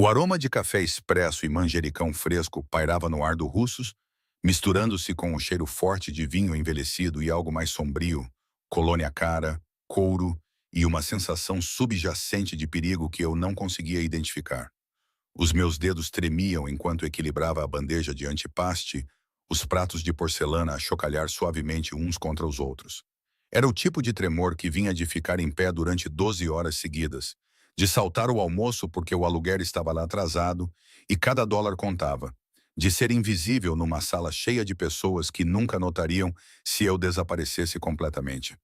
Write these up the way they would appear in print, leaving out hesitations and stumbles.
O aroma de café expresso e manjericão fresco pairava no ar do Russos, misturando-se com o cheiro forte de vinho envelhecido e algo mais sombrio, colônia cara, couro e uma sensação subjacente de perigo que eu não conseguia identificar. Os meus dedos tremiam enquanto equilibrava a bandeja de antipaste, os pratos de porcelana a chocalhar suavemente uns contra os outros. Era o tipo de tremor que vinha de ficar em pé durante 12 horas seguidas, de saltar o almoço porque o aluguer estava lá atrasado e cada dólar contava, de ser invisível numa sala cheia de pessoas que nunca notariam se eu desaparecesse completamente.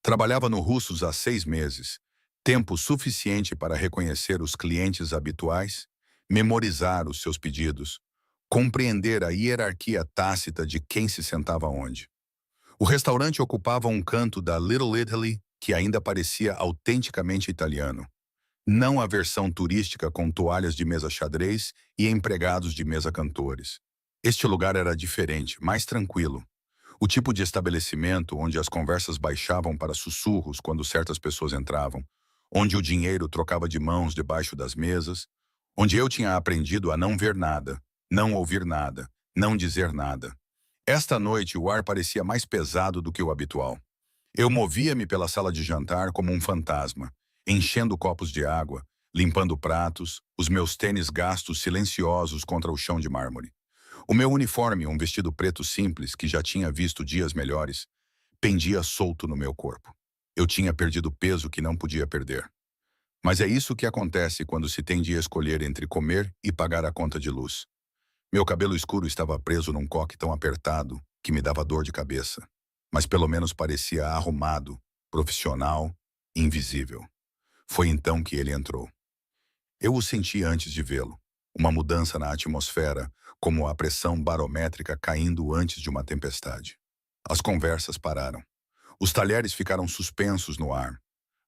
Trabalhava no Russos há 6 meses, tempo suficiente para reconhecer os clientes habituais, memorizar os seus pedidos, compreender a hierarquia tácita de quem se sentava onde. O restaurante ocupava um canto da Little Italy que ainda parecia autenticamente italiano. Não a versão turística com toalhas de mesa xadrez e empregados de mesa cantores. Este lugar era diferente, mais tranquilo. O tipo de estabelecimento onde as conversas baixavam para sussurros quando certas pessoas entravam, onde o dinheiro trocava de mãos debaixo das mesas, onde eu tinha aprendido a não ver nada, não ouvir nada, não dizer nada. Esta noite o ar parecia mais pesado do que o habitual. Eu movia-me pela sala de jantar como um fantasma, enchendo copos de água, limpando pratos, os meus tênis gastos silenciosos contra o chão de mármore. O meu uniforme, um vestido preto simples que já tinha visto dias melhores, pendia solto no meu corpo. Eu tinha perdido peso que não podia perder. Mas é isso que acontece quando se tem de escolher entre comer e pagar a conta de luz. Meu cabelo escuro estava preso num coque tão apertado que me dava dor de cabeça, mas pelo menos parecia arrumado, profissional, invisível. Foi então que ele entrou. Eu o senti antes de vê-lo. Uma mudança na atmosfera, como a pressão barométrica caindo antes de uma tempestade. As conversas pararam. Os talheres ficaram suspensos no ar.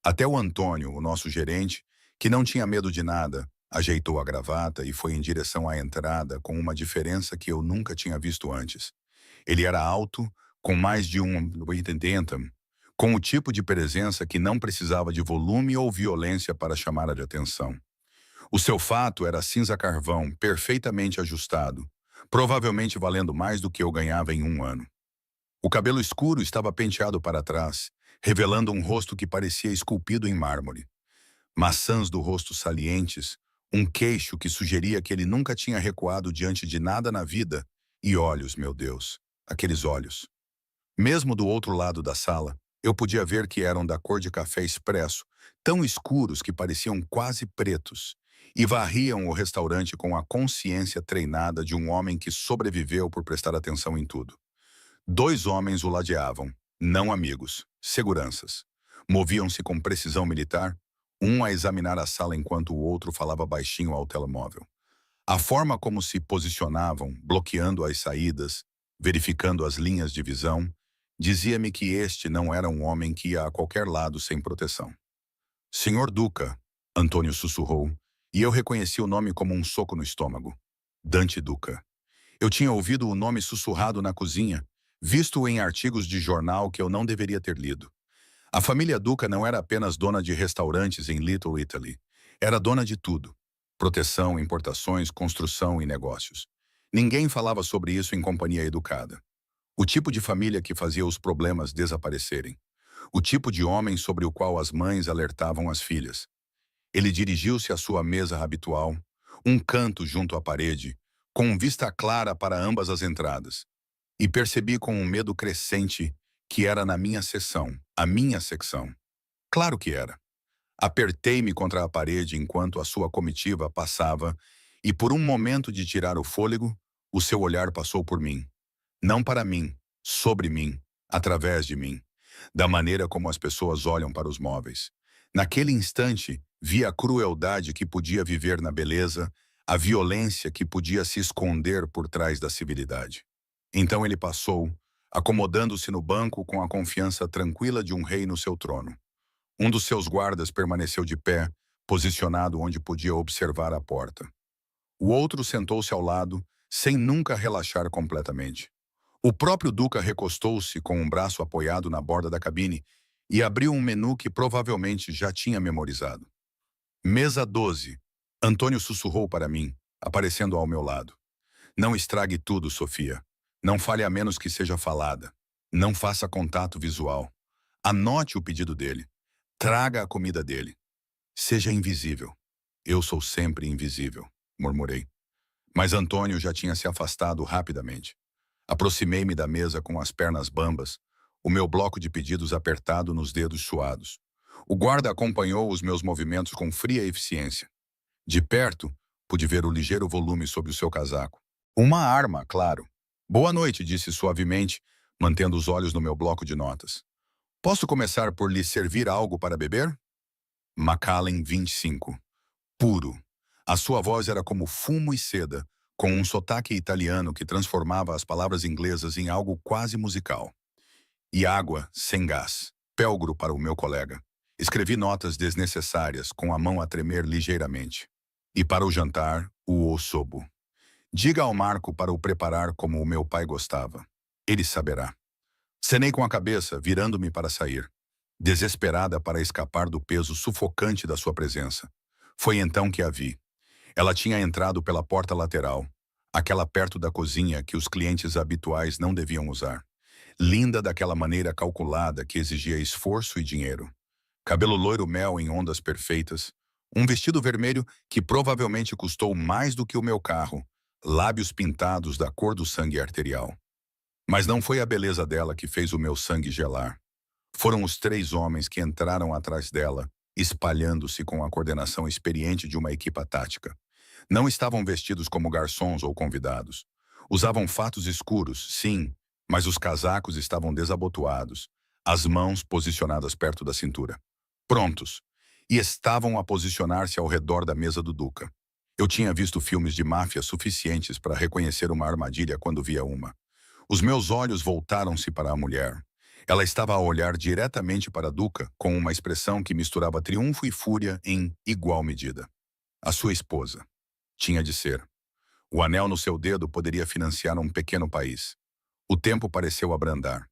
Até o Antônio, o nosso gerente, que não tinha medo de nada, ajeitou a gravata e foi em direção à entrada com uma diferença que eu nunca tinha visto antes. Ele era alto, com mais de 1,80 m, com o tipo de presença que não precisava de volume ou violência para chamar a atenção. O seu fato era cinza carvão, perfeitamente ajustado, provavelmente valendo mais do que eu ganhava em um ano. O cabelo escuro estava penteado para trás, revelando um rosto que parecia esculpido em mármore. Maçãs do rosto salientes, um queixo que sugeria que ele nunca tinha recuado diante de nada na vida, e olhos, meu Deus, aqueles olhos. Mesmo do outro lado da sala, eu podia ver que eram da cor de café expresso, tão escuros que pareciam quase pretos, e varriam o restaurante com a consciência treinada de um homem que sobreviveu por prestar atenção em tudo. Dois homens o ladeavam, não amigos, seguranças. Moviam-se com precisão militar, um a examinar a sala enquanto o outro falava baixinho ao telemóvel. A forma como se posicionavam, bloqueando as saídas, verificando as linhas de visão, dizia-me que este não era um homem que ia a qualquer lado sem proteção. Senhor Duca, Antônio sussurrou, e eu reconheci o nome como um soco no estômago. Dante Duca. Eu tinha ouvido o nome sussurrado na cozinha, visto-o em artigos de jornal que eu não deveria ter lido. A família Duca não era apenas dona de restaurantes em Little Italy. Era dona de tudo. Proteção, importações, construção e negócios. Ninguém falava sobre isso em companhia educada. O tipo de família que fazia os problemas desaparecerem. O tipo de homem sobre o qual as mães alertavam as filhas. Ele dirigiu-se à sua mesa habitual, um canto junto à parede, com vista clara para ambas as entradas. E percebi com um medo crescente que era na minha seção, a minha secção. Claro que era. Apertei-me contra a parede enquanto a sua comitiva passava e por um momento de tirar o fôlego, o seu olhar passou por mim. Não para mim, sobre mim, através de mim. Da maneira como as pessoas olham para os móveis. Naquele instante, vi a crueldade que podia viver na beleza, a violência que podia se esconder por trás da civilidade. Então ele passou, acomodando-se no banco com a confiança tranquila de um rei no seu trono. Um dos seus guardas permaneceu de pé, posicionado onde podia observar a porta. O outro sentou-se ao lado, sem nunca relaxar completamente. O próprio Duca recostou-se com um braço apoiado na borda da cabine e abriu um menu que provavelmente já tinha memorizado. Mesa 12. Antônio sussurrou para mim, aparecendo ao meu lado. Não estrague tudo, Sofia. Não fale a menos que seja falada. Não faça contato visual. Anote o pedido dele. Traga a comida dele. Seja invisível. Eu sou sempre invisível, murmurei. Mas Antônio já tinha se afastado rapidamente. Aproximei-me da mesa com as pernas bambas, o meu bloco de pedidos apertado nos dedos suados. O guarda acompanhou os meus movimentos com fria eficiência. De perto, pude ver o ligeiro volume sob o seu casaco. Uma arma, claro. Boa noite, disse suavemente, mantendo os olhos no meu bloco de notas. Posso começar por lhe servir algo para beber? Macallan 25. Puro. A sua voz era como fumo e seda, com um sotaque italiano que transformava as palavras inglesas em algo quase musical. E água, sem gás. Pelgro para o meu colega. Escrevi notas desnecessárias, com a mão a tremer ligeiramente. E para o jantar, o osobo. Diga ao Marco para o preparar como o meu pai gostava. Ele saberá. Cenei com a cabeça, virando-me para sair, desesperada para escapar do peso sufocante da sua presença. Foi então que a vi. Ela tinha entrado pela porta lateral, aquela perto da cozinha que os clientes habituais não deviam usar. Linda daquela maneira calculada que exigia esforço e dinheiro. Cabelo loiro mel em ondas perfeitas, um vestido vermelho que provavelmente custou mais do que o meu carro, lábios pintados da cor do sangue arterial. Mas não foi a beleza dela que fez o meu sangue gelar. Foram os 3 homens que entraram atrás dela, espalhando-se com a coordenação experiente de uma equipa tática. Não estavam vestidos como garçons ou convidados. Usavam fatos escuros, sim, mas os casacos estavam desabotoados, as mãos posicionadas perto da cintura. Prontos. E estavam a posicionar-se ao redor da mesa do Duca. Eu tinha visto filmes de máfia suficientes para reconhecer uma armadilha quando via uma. Os meus olhos voltaram-se para a mulher. Ela estava a olhar diretamente para Duca com uma expressão que misturava triunfo e fúria em igual medida. A sua esposa. Tinha de ser. O anel no seu dedo poderia financiar um pequeno país. O tempo pareceu abrandar.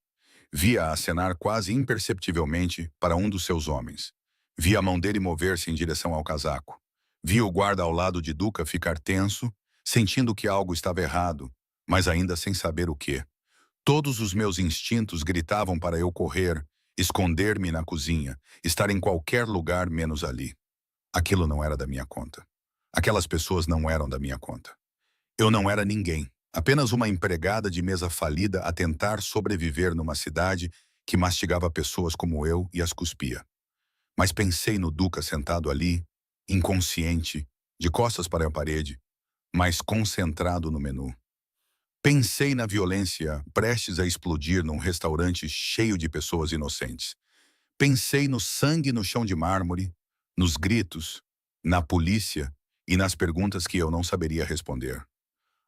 Via-a acenar quase imperceptivelmente para um dos seus homens. Via a mão dele mover-se em direção ao casaco. Via o guarda ao lado de Duca ficar tenso, sentindo que algo estava errado, mas ainda sem saber o quê. Todos os meus instintos gritavam para eu correr, esconder-me na cozinha, estar em qualquer lugar menos ali. Aquilo não era da minha conta. Aquelas pessoas não eram da minha conta. Eu não era ninguém, apenas uma empregada de mesa falida a tentar sobreviver numa cidade que mastigava pessoas como eu e as cuspia. Mas pensei no Duca sentado ali, inconsciente, de costas para a parede, mas concentrado no menu. Pensei na violência prestes a explodir num restaurante cheio de pessoas inocentes. Pensei no sangue no chão de mármore, nos gritos, na polícia e nas perguntas que eu não saberia responder.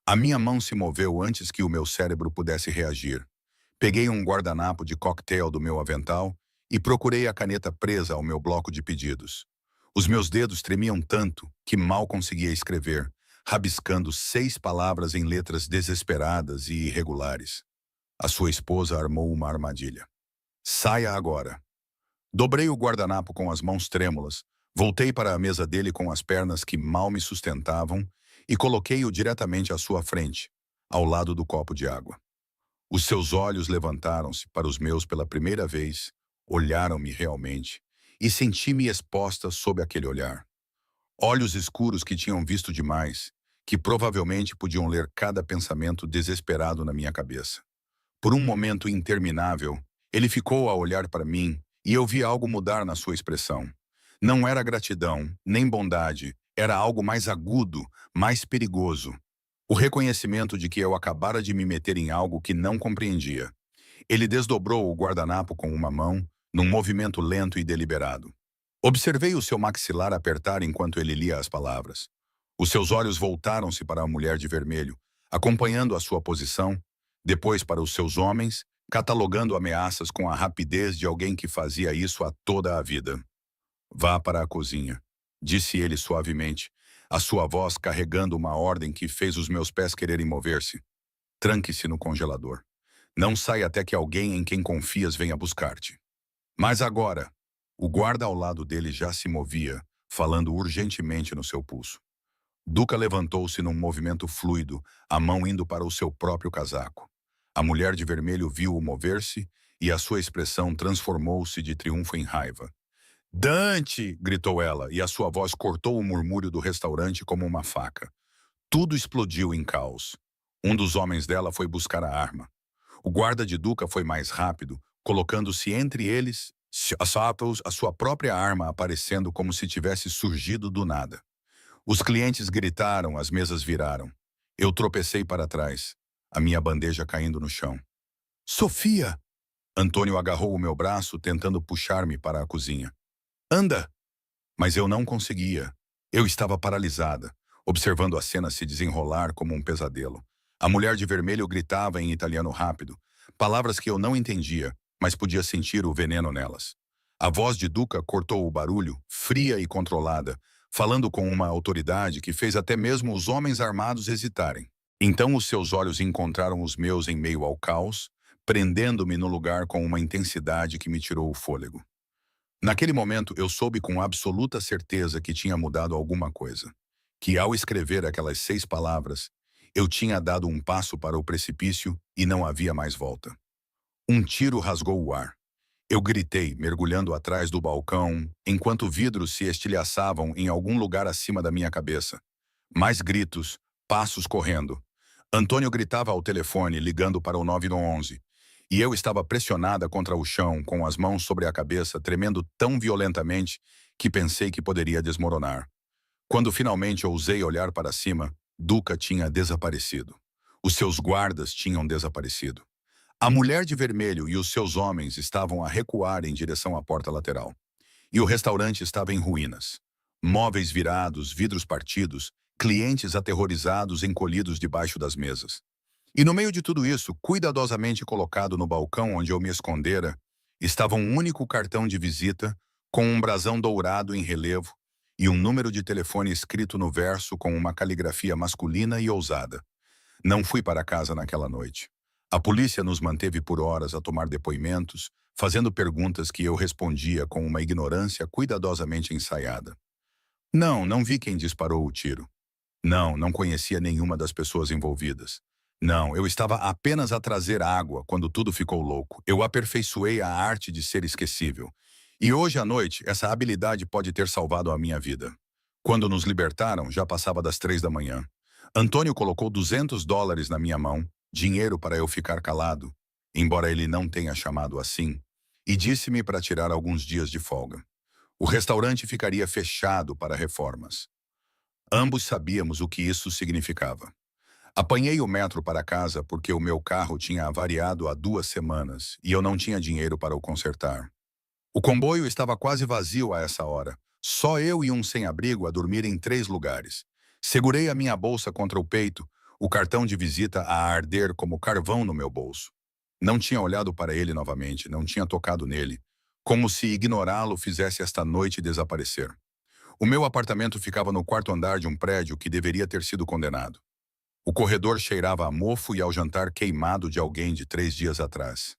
A minha mão se moveu antes que o meu cérebro pudesse reagir. Peguei um guardanapo de cocktail do meu avental e procurei a caneta presa ao meu bloco de pedidos. Os meus dedos tremiam tanto que mal conseguia escrever, rabiscando 6 palavras em letras desesperadas e irregulares. A sua esposa armou uma armadilha. Saia agora. Dobrei o guardanapo com as mãos trêmulas, voltei para a mesa dele com as pernas que mal me sustentavam e coloquei-o diretamente à sua frente, ao lado do copo de água. Os seus olhos levantaram-se para os meus pela primeira vez, olharam-me realmente e senti-me exposta sob aquele olhar. Olhos escuros que tinham visto demais, que provavelmente podiam ler cada pensamento desesperado na minha cabeça. Por um momento interminável, ele ficou a olhar para mim e eu vi algo mudar na sua expressão. Não era gratidão, nem bondade, era algo mais agudo, mais perigoso. O reconhecimento de que eu acabara de me meter em algo que não compreendia. Ele desdobrou o guardanapo com uma mão, num movimento lento e deliberado. Observei o seu maxilar apertar enquanto ele lia as palavras. Os seus olhos voltaram-se para a mulher de vermelho, acompanhando a sua posição, depois para os seus homens, catalogando ameaças com a rapidez de alguém que fazia isso a toda a vida. Vá para a cozinha, disse ele suavemente, a sua voz carregando uma ordem que fez os meus pés quererem mover-se. Tranque-se no congelador. Não saia até que alguém em quem confias venha buscar-te. Mas agora, o guarda ao lado dele já se movia, falando urgentemente no seu pulso. Duca levantou-se num movimento fluido, a mão indo para o seu próprio casaco. A mulher de vermelho viu-o mover-se e a sua expressão transformou-se de triunfo em raiva. Dante! Gritou ela, e a sua voz cortou o murmúrio do restaurante como uma faca. Tudo explodiu em caos. Um dos homens dela foi buscar a arma. O guarda de Duca foi mais rápido, colocando-se entre eles, a sua própria arma aparecendo como se tivesse surgido do nada. Os clientes gritaram, as mesas viraram. Eu tropecei para trás, a minha bandeja caindo no chão. Sofia! Antônio agarrou o meu braço, tentando puxar-me para a cozinha. Anda! Mas eu não conseguia. Eu estava paralisada, observando a cena se desenrolar como um pesadelo. A mulher de vermelho gritava em italiano rápido, palavras que eu não entendia, mas podia sentir o veneno nelas. A voz de Duca cortou o barulho, fria e controlada, falando com uma autoridade que fez até mesmo os homens armados hesitarem. Então os seus olhos encontraram os meus em meio ao caos, prendendo-me no lugar com uma intensidade que me tirou o fôlego. Naquele momento, eu soube com absoluta certeza que tinha mudado alguma coisa. Que ao escrever aquelas 6 palavras, eu tinha dado um passo para o precipício e não havia mais volta. Um tiro rasgou o ar. Eu gritei, mergulhando atrás do balcão, enquanto vidros se estilhaçavam em algum lugar acima da minha cabeça. Mais gritos, passos correndo. Antônio gritava ao telefone, ligando para o 911. E eu estava pressionada contra o chão, com as mãos sobre a cabeça, tremendo tão violentamente que pensei que poderia desmoronar. Quando finalmente ousei olhar para cima, Duca tinha desaparecido. Os seus guardas tinham desaparecido. A mulher de vermelho e os seus homens estavam a recuar em direção à porta lateral. E o restaurante estava em ruínas. Móveis virados, vidros partidos, clientes aterrorizados encolhidos debaixo das mesas. E no meio de tudo isso, cuidadosamente colocado no balcão onde eu me escondera, estava um único cartão de visita com um brasão dourado em relevo e um número de telefone escrito no verso com uma caligrafia masculina e ousada. Não fui para casa naquela noite. A polícia nos manteve por horas a tomar depoimentos, fazendo perguntas que eu respondia com uma ignorância cuidadosamente ensaiada. Não vi quem disparou o tiro. Não conhecia nenhuma das pessoas envolvidas. Não, eu estava apenas a trazer água quando tudo ficou louco. Eu aperfeiçoei a arte de ser esquecível. E hoje à noite, essa habilidade pode ter salvado a minha vida. Quando nos libertaram, já passava das 3 da manhã. Antônio colocou $200 na minha mão, dinheiro para eu ficar calado, embora ele não tenha chamado assim, e disse-me para tirar alguns dias de folga. O restaurante ficaria fechado para reformas. Ambos sabíamos o que isso significava. Apanhei o metro para casa porque o meu carro tinha avariado há 2 semanas e eu não tinha dinheiro para o consertar. O comboio estava quase vazio a essa hora. Só eu e um sem-abrigo a dormir em 3 lugares. Segurei a minha bolsa contra o peito, o cartão de visita a arder como carvão no meu bolso. Não tinha olhado para ele novamente, não tinha tocado nele, como se ignorá-lo fizesse esta noite desaparecer. O meu apartamento ficava no 4º andar de um prédio que deveria ter sido condenado. O corredor cheirava a mofo e ao jantar queimado de alguém de 3 dias atrás.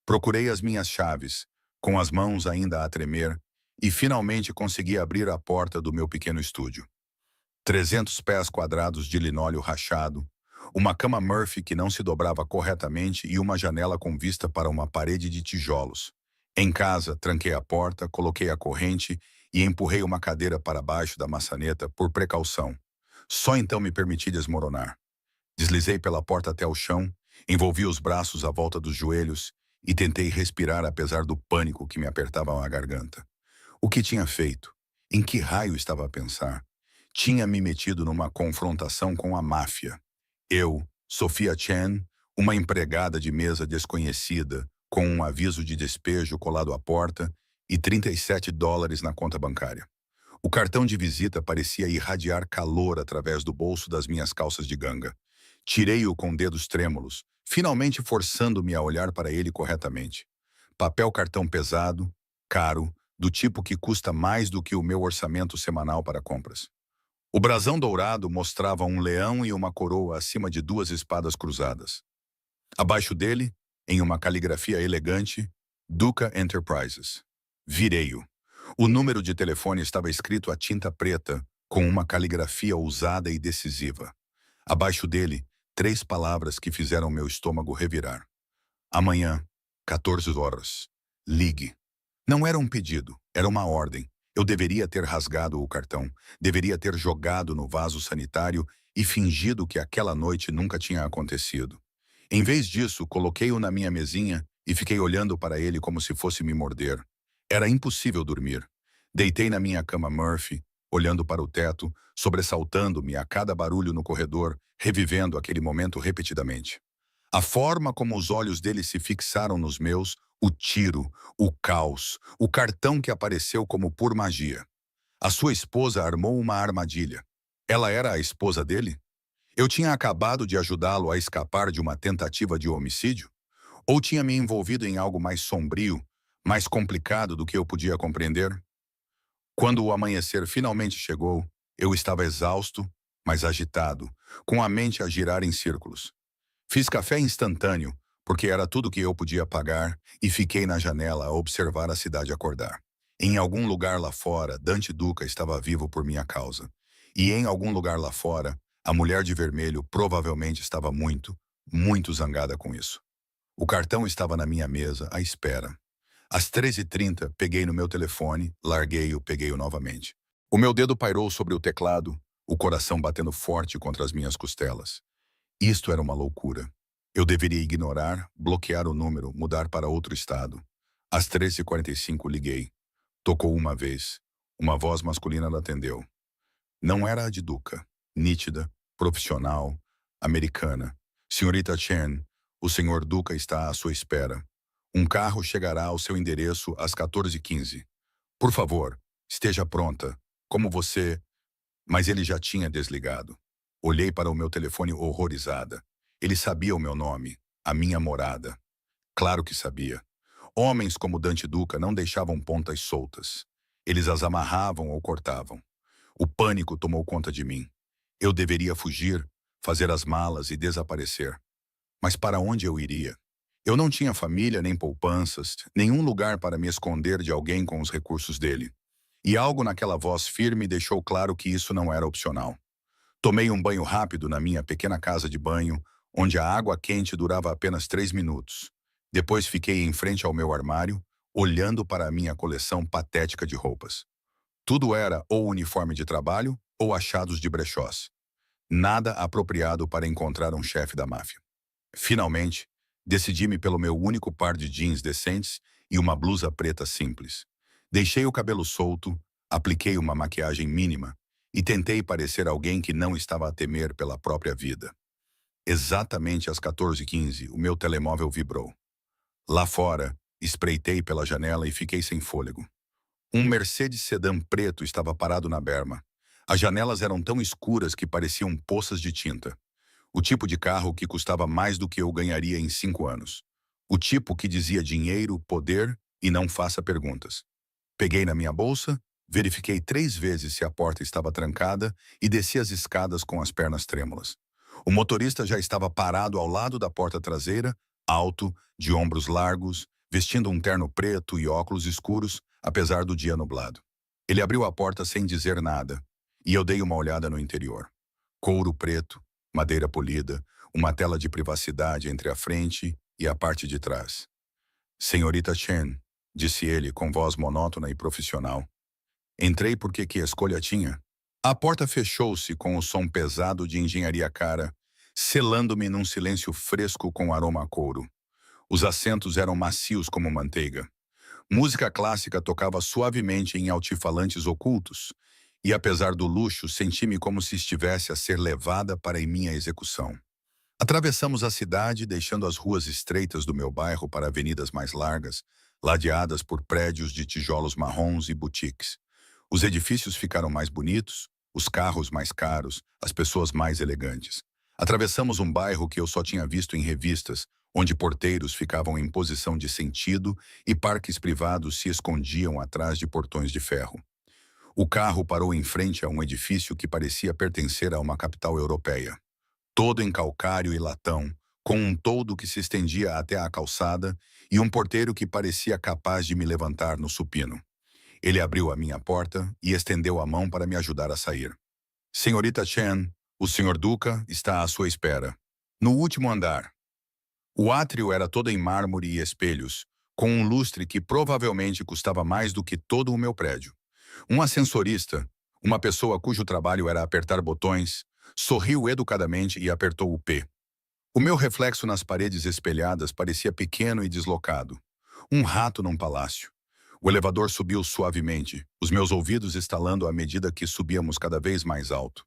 Procurei as minhas chaves, com as mãos ainda a tremer, e finalmente consegui abrir a porta do meu pequeno estúdio. 300 pés quadrados de linóleo rachado, uma cama Murphy que não se dobrava corretamente e uma janela com vista para uma parede de tijolos. Em casa, tranquei a porta, coloquei a corrente e empurrei uma cadeira para baixo da maçaneta por precaução. Só então me permiti desmoronar. Deslizei pela porta até o chão, envolvi os braços à volta dos joelhos e tentei respirar apesar do pânico que me apertava a garganta. O que tinha feito? Em que raio estava a pensar? Tinha me metido numa confrontação com a máfia. Eu, Sophia Chen, uma empregada de mesa desconhecida, com um aviso de despejo colado à porta e $37 na conta bancária. O cartão de visita parecia irradiar calor através do bolso das minhas calças de ganga. Tirei-o com dedos trêmulos, finalmente forçando-me a olhar para ele corretamente. Papel cartão pesado, caro, do tipo que custa mais do que o meu orçamento semanal para compras. O brasão dourado mostrava um leão e uma coroa acima de 2 espadas cruzadas. Abaixo dele, em uma caligrafia elegante, Duca Enterprises. Virei-o. O número de telefone estava escrito a tinta preta, com uma caligrafia ousada e decisiva. Abaixo dele, 3 palavras que fizeram meu estômago revirar. Amanhã, 14 horas. Ligue. Não era um pedido, era uma ordem. Eu deveria ter rasgado o cartão, deveria ter jogado no vaso sanitário e fingido que aquela noite nunca tinha acontecido. Em vez disso, coloquei-o na minha mesinha e fiquei olhando para ele como se fosse me morder. Era impossível dormir. Deitei na minha cama Murphy, olhando para o teto, sobressaltando-me a cada barulho no corredor, revivendo aquele momento repetidamente. A forma como os olhos dele se fixaram nos meus, o tiro, o caos, o cartão que apareceu como por magia. A sua esposa armou uma armadilha. Ela era a esposa dele? Eu tinha acabado de ajudá-lo a escapar de uma tentativa de homicídio? Ou tinha me envolvido em algo mais sombrio, mais complicado do que eu podia compreender? Quando o amanhecer finalmente chegou, eu estava exausto, mas agitado, com a mente a girar em círculos. Fiz café instantâneo, porque era tudo que eu podia pagar, e fiquei na janela a observar a cidade acordar. Em algum lugar lá fora, Dante Duca estava vivo por minha causa. E em algum lugar lá fora, a mulher de vermelho provavelmente estava muito, muito zangada com isso. O cartão estava na minha mesa, à espera. Às 13h30, peguei no meu telefone, larguei-o, peguei-o novamente. O meu dedo pairou sobre o teclado, o coração batendo forte contra as minhas costelas. Isto era uma loucura. Eu deveria ignorar, bloquear o número, mudar para outro estado. Às 13h45 liguei. Tocou uma vez. Uma voz masculina atendeu. Não era a de Duca. Nítida, profissional, americana. Senhorita Chen, o senhor Duca está à sua espera. Um carro chegará ao seu endereço às 14h15. Por favor, esteja pronta. Como você... Mas ele já tinha desligado. Olhei para o meu telefone horrorizada. Ele sabia o meu nome, a minha morada. Claro que sabia. Homens como Dante Duca não deixavam pontas soltas. Eles as amarravam ou cortavam. O pânico tomou conta de mim. Eu deveria fugir, fazer as malas e desaparecer. Mas para onde eu iria? Eu não tinha família nem poupanças, nenhum lugar para me esconder de alguém com os recursos dele. E algo naquela voz firme deixou claro que isso não era opcional. Tomei um banho rápido na minha pequena casa de banho, onde a água quente durava apenas 3 minutos. Depois fiquei em frente ao meu armário, olhando para a minha coleção patética de roupas. Tudo era ou uniforme de trabalho ou achados de brechós. Nada apropriado para encontrar um chefe da máfia. Finalmente, decidi-me pelo meu único par de jeans decentes e uma blusa preta simples. Deixei o cabelo solto, apliquei uma maquiagem mínima e tentei parecer alguém que não estava a temer pela própria vida. Exatamente às 14h15, o meu telemóvel vibrou. Lá fora, espreitei pela janela e fiquei sem fôlego. Um Mercedes sedã preto estava parado na berma. As janelas eram tão escuras que pareciam poças de tinta. O tipo de carro que custava mais do que eu ganharia em 5 anos. O tipo que dizia dinheiro, poder e não faça perguntas. Peguei na minha bolsa, verifiquei 3 vezes se a porta estava trancada e desci as escadas com as pernas trêmulas. O motorista já estava parado ao lado da porta traseira, alto, de ombros largos, vestindo um terno preto e óculos escuros, apesar do dia nublado. Ele abriu a porta sem dizer nada, e eu dei uma olhada no interior. Couro preto, madeira polida, uma tela de privacidade entre a frente e a parte de trás. Senhorita Chen, disse ele com voz monótona e profissional. Entrei porque que escolha tinha? A porta fechou-se com o som pesado de engenharia cara, selando-me num silêncio fresco com aroma a couro. Os assentos eram macios como manteiga. Música clássica tocava suavemente em altifalantes ocultos, e apesar do luxo, senti-me como se estivesse a ser levada para minha execução. Atravessamos a cidade, deixando as ruas estreitas do meu bairro para avenidas mais largas, ladeadas por prédios de tijolos marrons e boutiques. Os edifícios ficaram mais bonitos, os carros mais caros, as pessoas mais elegantes. Atravessamos um bairro que eu só tinha visto em revistas, onde porteiros ficavam em posição de sentido e parques privados se escondiam atrás de portões de ferro. O carro parou em frente a um edifício que parecia pertencer a uma capital europeia. Todo em calcário e latão, com um toldo que se estendia até a calçada e um porteiro que parecia capaz de me levantar no supino. Ele abriu a minha porta e estendeu a mão para me ajudar a sair. Senhorita Chen, o senhor Duca está à sua espera. No último andar. O átrio era todo em mármore e espelhos, com um lustre que provavelmente custava mais do que todo o meu prédio. Um ascensorista, uma pessoa cujo trabalho era apertar botões, sorriu educadamente e apertou o P. O meu reflexo nas paredes espelhadas parecia pequeno e deslocado. Um rato num palácio. O elevador subiu suavemente, os meus ouvidos estalando à medida que subíamos cada vez mais alto.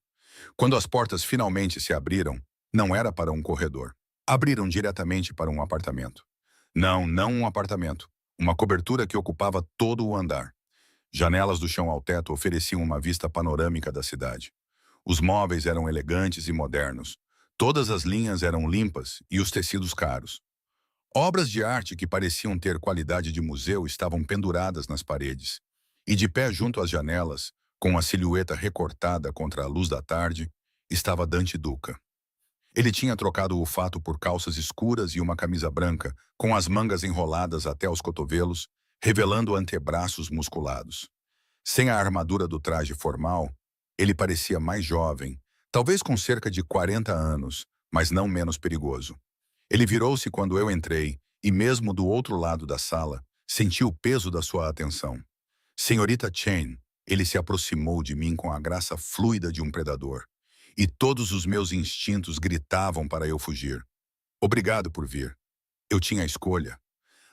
Quando as portas finalmente se abriram, não era para um corredor. Abriram diretamente para um apartamento. Não, não um apartamento. Uma cobertura que ocupava todo o andar. Janelas do chão ao teto ofereciam uma vista panorâmica da cidade. Os móveis eram elegantes e modernos. Todas as linhas eram limpas e os tecidos caros. Obras de arte que pareciam ter qualidade de museu estavam penduradas nas paredes. E de pé junto às janelas, com a silhueta recortada contra a luz da tarde, estava Dante Duca. Ele tinha trocado o fato por calças escuras e uma camisa branca, com as mangas enroladas até os cotovelos, revelando antebraços musculados. Sem a armadura do traje formal, ele parecia mais jovem, talvez com cerca de 40 anos, mas não menos perigoso. Ele virou-se quando eu entrei, e mesmo do outro lado da sala, senti o peso da sua atenção. Senhorita Chen, ele se aproximou de mim com a graça fluida de um predador, e todos os meus instintos gritavam para eu fugir. Obrigado por vir. Eu tinha escolha.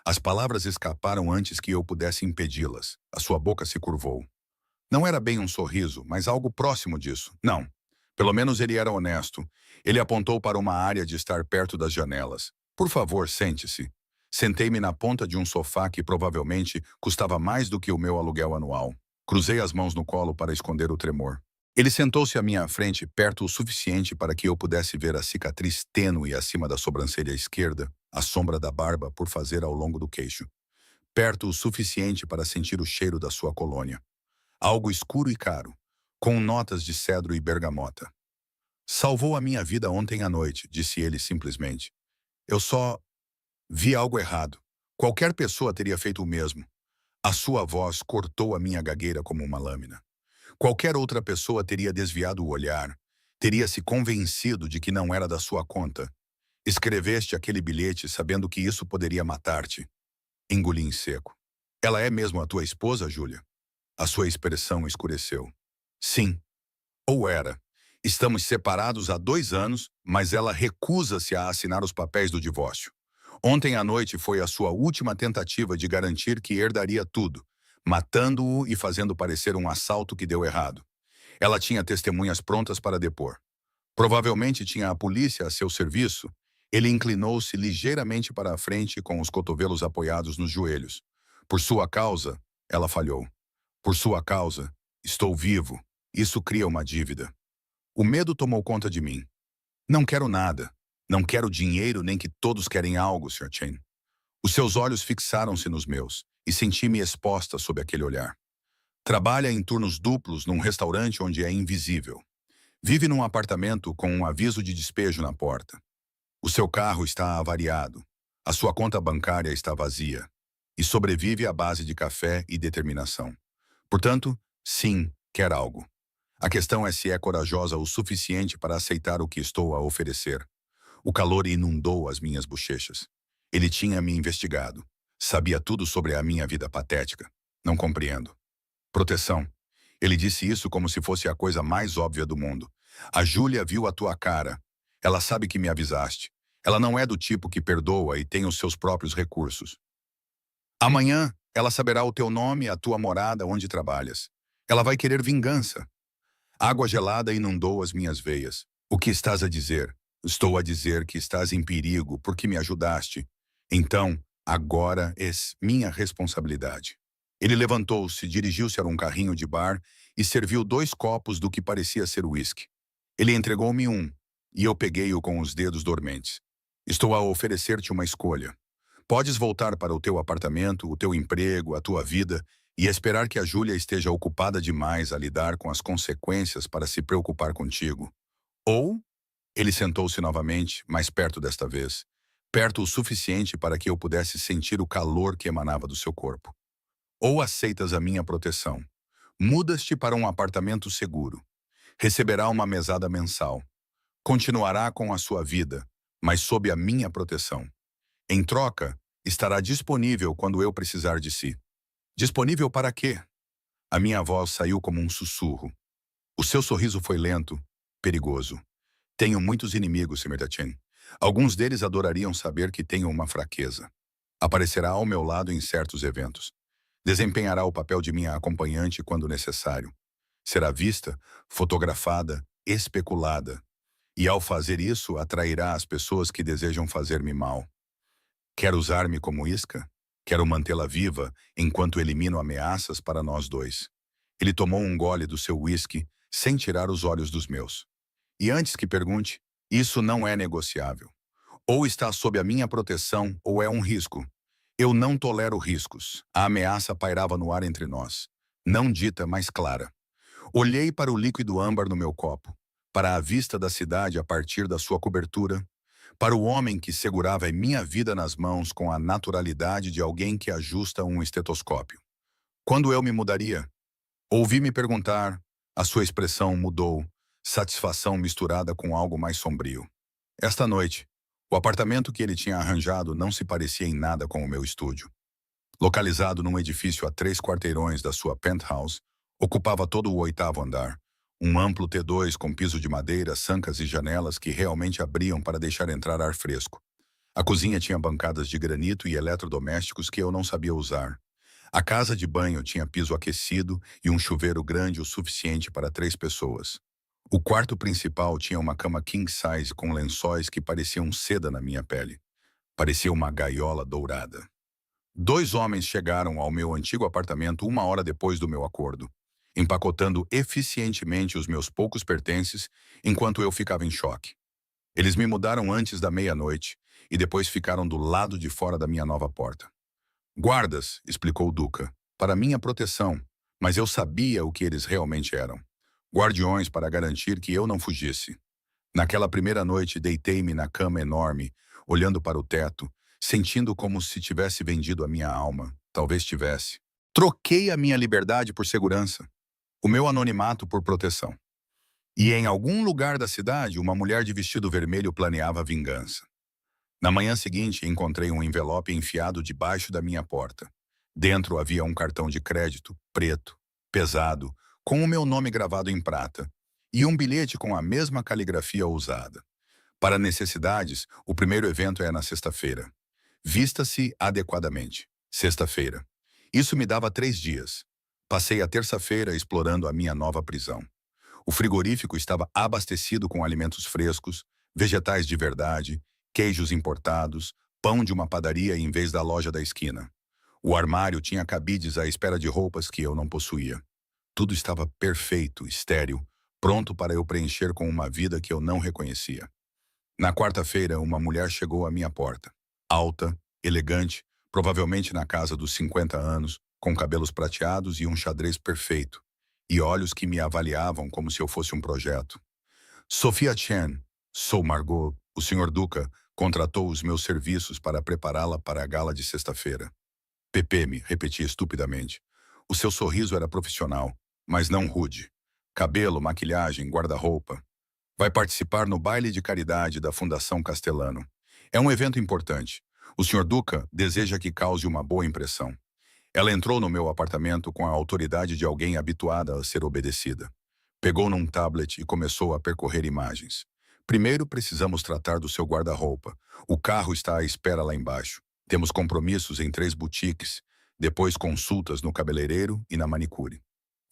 As palavras escaparam antes que eu pudesse impedi-las. A sua boca se curvou. Não era bem um sorriso, mas algo próximo disso. Não. Pelo menos ele era honesto. Ele apontou para uma área de estar perto das janelas. Por favor, sente-se. Sentei-me na ponta de um sofá que provavelmente custava mais do que o meu aluguel anual. Cruzei as mãos no colo para esconder o tremor. Ele sentou-se à minha frente, perto o suficiente para que eu pudesse ver a cicatriz tênue acima da sobrancelha esquerda, a sombra da barba por fazer ao longo do queixo. Perto o suficiente para sentir o cheiro da sua colônia. Algo escuro e caro, com notas de cedro e bergamota. Salvou a minha vida ontem à noite, disse ele simplesmente. Eu só vi algo errado. Qualquer pessoa teria feito o mesmo. A sua voz cortou a minha gagueira como uma lâmina. Qualquer outra pessoa teria desviado o olhar, teria se convencido de que não era da sua conta. Escreveste aquele bilhete sabendo que isso poderia matar-te. Engoli em seco. Ela é mesmo a tua esposa, Júlia? A sua expressão escureceu. Sim. Ou era. Estamos separados há 2 anos, mas ela recusa-se a assinar os papéis do divórcio. Ontem à noite foi a sua última tentativa de garantir que herdaria tudo, matando-o e fazendo parecer um assalto que deu errado. Ela tinha testemunhas prontas para depor. Provavelmente tinha a polícia a seu serviço. Ele inclinou-se ligeiramente para a frente com os cotovelos apoiados nos joelhos. Por sua causa, ela falhou. Por sua causa, estou vivo. Isso cria uma dívida. O medo tomou conta de mim. Não quero nada. Não quero dinheiro nem que todos querem algo, Sr. Chen. Os seus olhos fixaram-se nos meus e senti-me exposta sob aquele olhar. Trabalha em turnos duplos num restaurante onde é invisível. Vive num apartamento com um aviso de despejo na porta. O seu carro está avariado. A sua conta bancária está vazia. E sobrevive à base de café e determinação. Portanto, sim, quer algo. A questão é se é corajosa o suficiente para aceitar o que estou a oferecer. O calor inundou as minhas bochechas. Ele tinha me investigado. Sabia tudo sobre a minha vida patética. Não compreendo. Proteção. Ele disse isso como se fosse a coisa mais óbvia do mundo. A Júlia viu a tua cara. Ela sabe que me avisaste. Ela não é do tipo que perdoa e tem os seus próprios recursos. Amanhã, ela saberá o teu nome e a tua morada onde trabalhas. Ela vai querer vingança. Água gelada inundou as minhas veias. O que estás a dizer? Estou a dizer que estás em perigo porque me ajudaste. Então, agora és minha responsabilidade. Ele levantou-se, dirigiu-se a um carrinho de bar e serviu 2 copos do que parecia ser uísque. Ele entregou-me um, e eu peguei-o com os dedos dormentes. Estou a oferecer-te uma escolha. Podes voltar para o teu apartamento, o teu emprego, a tua vida, e esperar que a Júlia esteja ocupada demais a lidar com as consequências para se preocupar contigo. Ou, ele sentou-se novamente, mais perto desta vez, perto o suficiente para que eu pudesse sentir o calor que emanava do seu corpo. Ou aceitas a minha proteção. Mudas-te para um apartamento seguro. Receberá uma mesada mensal. Continuará com a sua vida, mas sob a minha proteção. Em troca, estará disponível quando eu precisar de si. Disponível para quê? A minha voz saiu como um sussurro. O seu sorriso foi lento, perigoso. Tenho muitos inimigos, Semertachin. Alguns deles adorariam saber que tenho uma fraqueza. Aparecerá ao meu lado em certos eventos. Desempenhará o papel de minha acompanhante quando necessário. Será vista, fotografada, especulada. E ao fazer isso, atrairá as pessoas que desejam fazer-me mal. Quer usar-me como isca? Quero mantê-la viva enquanto elimino ameaças para nós dois. Ele tomou um gole do seu whisky sem tirar os olhos dos meus. E antes que pergunte, isso não é negociável. Ou está sob a minha proteção ou é um risco. Eu não tolero riscos. A ameaça pairava no ar entre nós. Não dita, mas clara. Olhei para o líquido âmbar no meu copo, para a vista da cidade a partir da sua cobertura, para o homem que segurava minha vida nas mãos com a naturalidade de alguém que ajusta um estetoscópio. Quando eu me mudaria? Ouvi me perguntar, a sua expressão mudou, satisfação misturada com algo mais sombrio. Esta noite, o apartamento que ele tinha arranjado não se parecia em nada com o meu estúdio. Localizado num edifício a 3 quarteirões da sua penthouse, ocupava todo o 8º andar, um amplo T2 com piso de madeira, sancas e janelas que realmente abriam para deixar entrar ar fresco. A cozinha tinha bancadas de granito e eletrodomésticos que eu não sabia usar. A casa de banho tinha piso aquecido e um chuveiro grande o suficiente para 3 pessoas. O quarto principal tinha uma cama king size com lençóis que pareciam seda na minha pele. Parecia uma gaiola dourada. 2 homens chegaram ao meu antigo apartamento 1 hora depois do meu acordo, empacotando eficientemente os meus poucos pertences enquanto eu ficava em choque. Eles me mudaram antes da meia-noite e depois ficaram do lado de fora da minha nova porta. Guardas, explicou Duca, para minha proteção, mas eu sabia o que eles realmente eram. Guardiões para garantir que eu não fugisse. Naquela primeira noite, deitei-me na cama enorme, olhando para o teto, sentindo como se tivesse vendido a minha alma. Talvez tivesse. Troquei a minha liberdade por segurança, o meu anonimato por proteção. E em algum lugar da cidade, uma mulher de vestido vermelho planeava vingança. Na manhã seguinte, encontrei um envelope enfiado debaixo da minha porta. Dentro havia um cartão de crédito, preto, pesado, com o meu nome gravado em prata, e um bilhete com a mesma caligrafia ousada. Para necessidades, o primeiro evento é na sexta-feira. Vista-se adequadamente. Sexta-feira. Isso me dava 3 dias. Passei a terça-feira explorando a minha nova prisão. O frigorífico estava abastecido com alimentos frescos, vegetais de verdade, queijos importados, pão de uma padaria em vez da loja da esquina. O armário tinha cabides à espera de roupas que eu não possuía. Tudo estava perfeito, estéril, pronto para eu preencher com uma vida que eu não reconhecia. Na quarta-feira, uma mulher chegou à minha porta. Alta, elegante, provavelmente na casa dos 50 anos, com cabelos prateados e um xadrez perfeito, e olhos que me avaliavam como se eu fosse um projeto. Sophia Chen, sou Margot, o Sr. Duca contratou os meus serviços para prepará-la para a gala de sexta-feira. PPM, repeti estupidamente. O seu sorriso era profissional, mas não rude. Cabelo, maquilhagem, guarda-roupa. Vai participar no baile de caridade da Fundação Castelano. É um evento importante. O Sr. Duca deseja que cause uma boa impressão. Ela entrou no meu apartamento com a autoridade de alguém habituada a ser obedecida. Pegou num tablet e começou a percorrer imagens. Primeiro precisamos tratar do seu guarda-roupa. O carro está à espera lá embaixo. Temos compromissos em 3 boutiques, depois consultas no cabeleireiro e na manicure.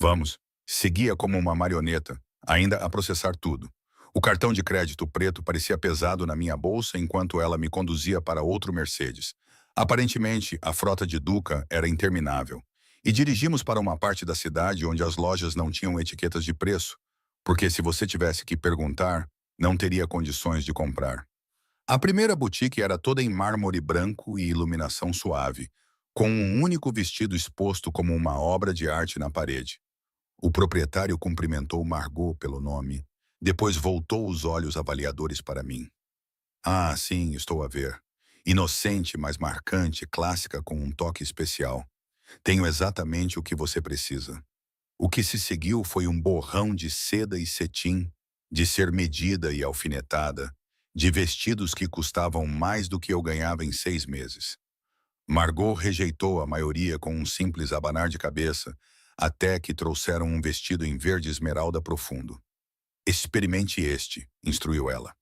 Vamos. Seguia como uma marioneta, ainda a processar tudo. O cartão de crédito preto parecia pesado na minha bolsa enquanto ela me conduzia para outro Mercedes. Aparentemente, a frota de Duca era interminável. E dirigimos para uma parte da cidade onde as lojas não tinham etiquetas de preço, porque se você tivesse que perguntar, não teria condições de comprar. A primeira boutique era toda em mármore branco e iluminação suave, com um único vestido exposto como uma obra de arte na parede. O proprietário cumprimentou Margot pelo nome, depois voltou os olhos avaliadores para mim. Ah, sim, estou a ver. Inocente, mas marcante, clássica com um toque especial. Tenho exatamente o que você precisa. O que se seguiu foi um borrão de seda e cetim, de ser medida e alfinetada, de vestidos que custavam mais do que eu ganhava em 6 meses. Margot rejeitou a maioria com um simples abanar de cabeça, até que trouxeram um vestido em verde esmeralda profundo. Experimente este, instruiu ela.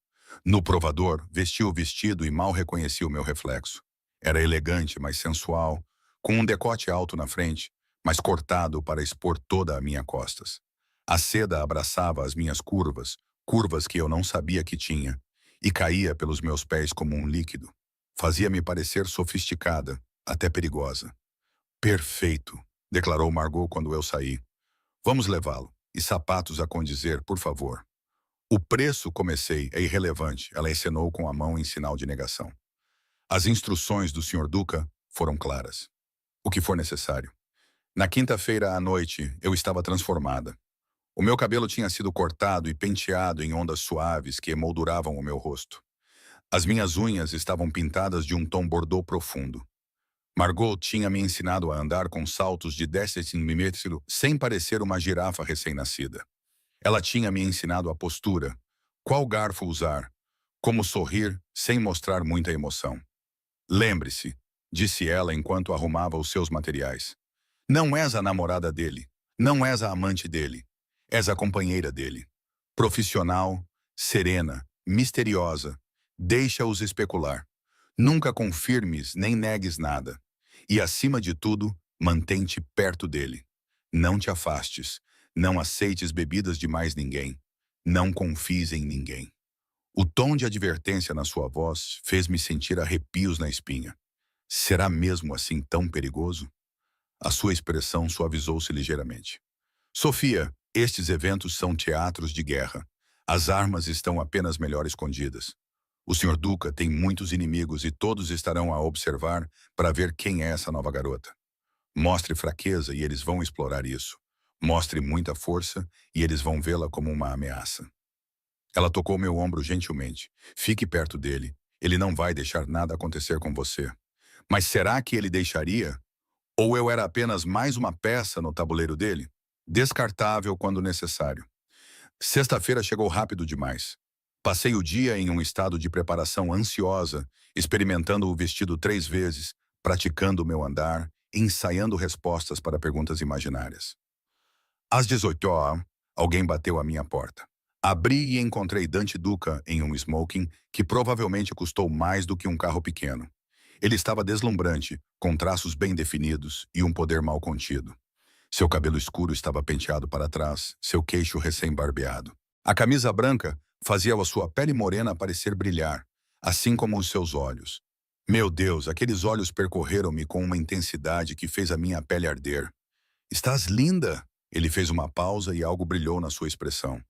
No provador, vesti o vestido e mal reconheci o meu reflexo. Era elegante, mas sensual, com um decote alto na frente, mas cortado para expor toda a minha costas. A seda abraçava as minhas curvas, curvas que eu não sabia que tinha, e caía pelos meus pés como um líquido. Fazia-me parecer sofisticada, até perigosa. Perfeito, declarou Margot quando eu saí. Vamos levá-lo. E sapatos a condizer, por favor. O preço, comecei, é irrelevante, ela acenou com a mão em sinal de negação. As instruções do Sr. Duca foram claras. O que for necessário. Na quinta-feira à noite, eu estava transformada. O meu cabelo tinha sido cortado e penteado em ondas suaves que emolduravam o meu rosto. As minhas unhas estavam pintadas de um tom bordô profundo. Margot tinha me ensinado a andar com saltos de 10 centímetros sem parecer uma girafa recém-nascida. Ela tinha me ensinado a postura, qual garfo usar, como sorrir sem mostrar muita emoção. Lembre-se, disse ela enquanto arrumava os seus materiais. Não és a namorada dele, não és a amante dele, és a companheira dele. Profissional, serena, misteriosa, deixa-os especular. Nunca confirmes nem negues nada. E, acima de tudo, mantém-te perto dele. Não te afastes. Não aceites bebidas de mais ninguém. Não confies em ninguém. O tom de advertência na sua voz fez-me sentir arrepios na espinha. Será mesmo assim tão perigoso? A sua expressão suavizou-se ligeiramente. Sofia, estes eventos são teatros de guerra. As armas estão apenas melhor escondidas. O Sr. Duca tem muitos inimigos e todos estarão a observar para ver quem é essa nova garota. Mostre fraqueza e eles vão explorar isso. Mostre muita força e eles vão vê-la como uma ameaça. Ela tocou meu ombro gentilmente. Fique perto dele. Ele não vai deixar nada acontecer com você. Mas será que ele deixaria? Ou eu era apenas mais uma peça no tabuleiro dele? Descartável quando necessário. Sexta-feira chegou rápido demais. Passei o dia em um estado de preparação ansiosa, experimentando o vestido 3 vezes, praticando o meu andar, ensaiando respostas para perguntas imaginárias. Às 18 horas, alguém bateu à minha porta. Abri e encontrei Dante Duca em um smoking que provavelmente custou mais do que um carro pequeno. Ele estava deslumbrante, com traços bem definidos e um poder mal contido. Seu cabelo escuro estava penteado para trás, seu queixo recém-barbeado. A camisa branca fazia a sua pele morena parecer brilhar, assim como os seus olhos. Meu Deus, aqueles olhos percorreram-me com uma intensidade que fez a minha pele arder. Estás linda! Ele fez uma pausa e algo brilhou na sua expressão.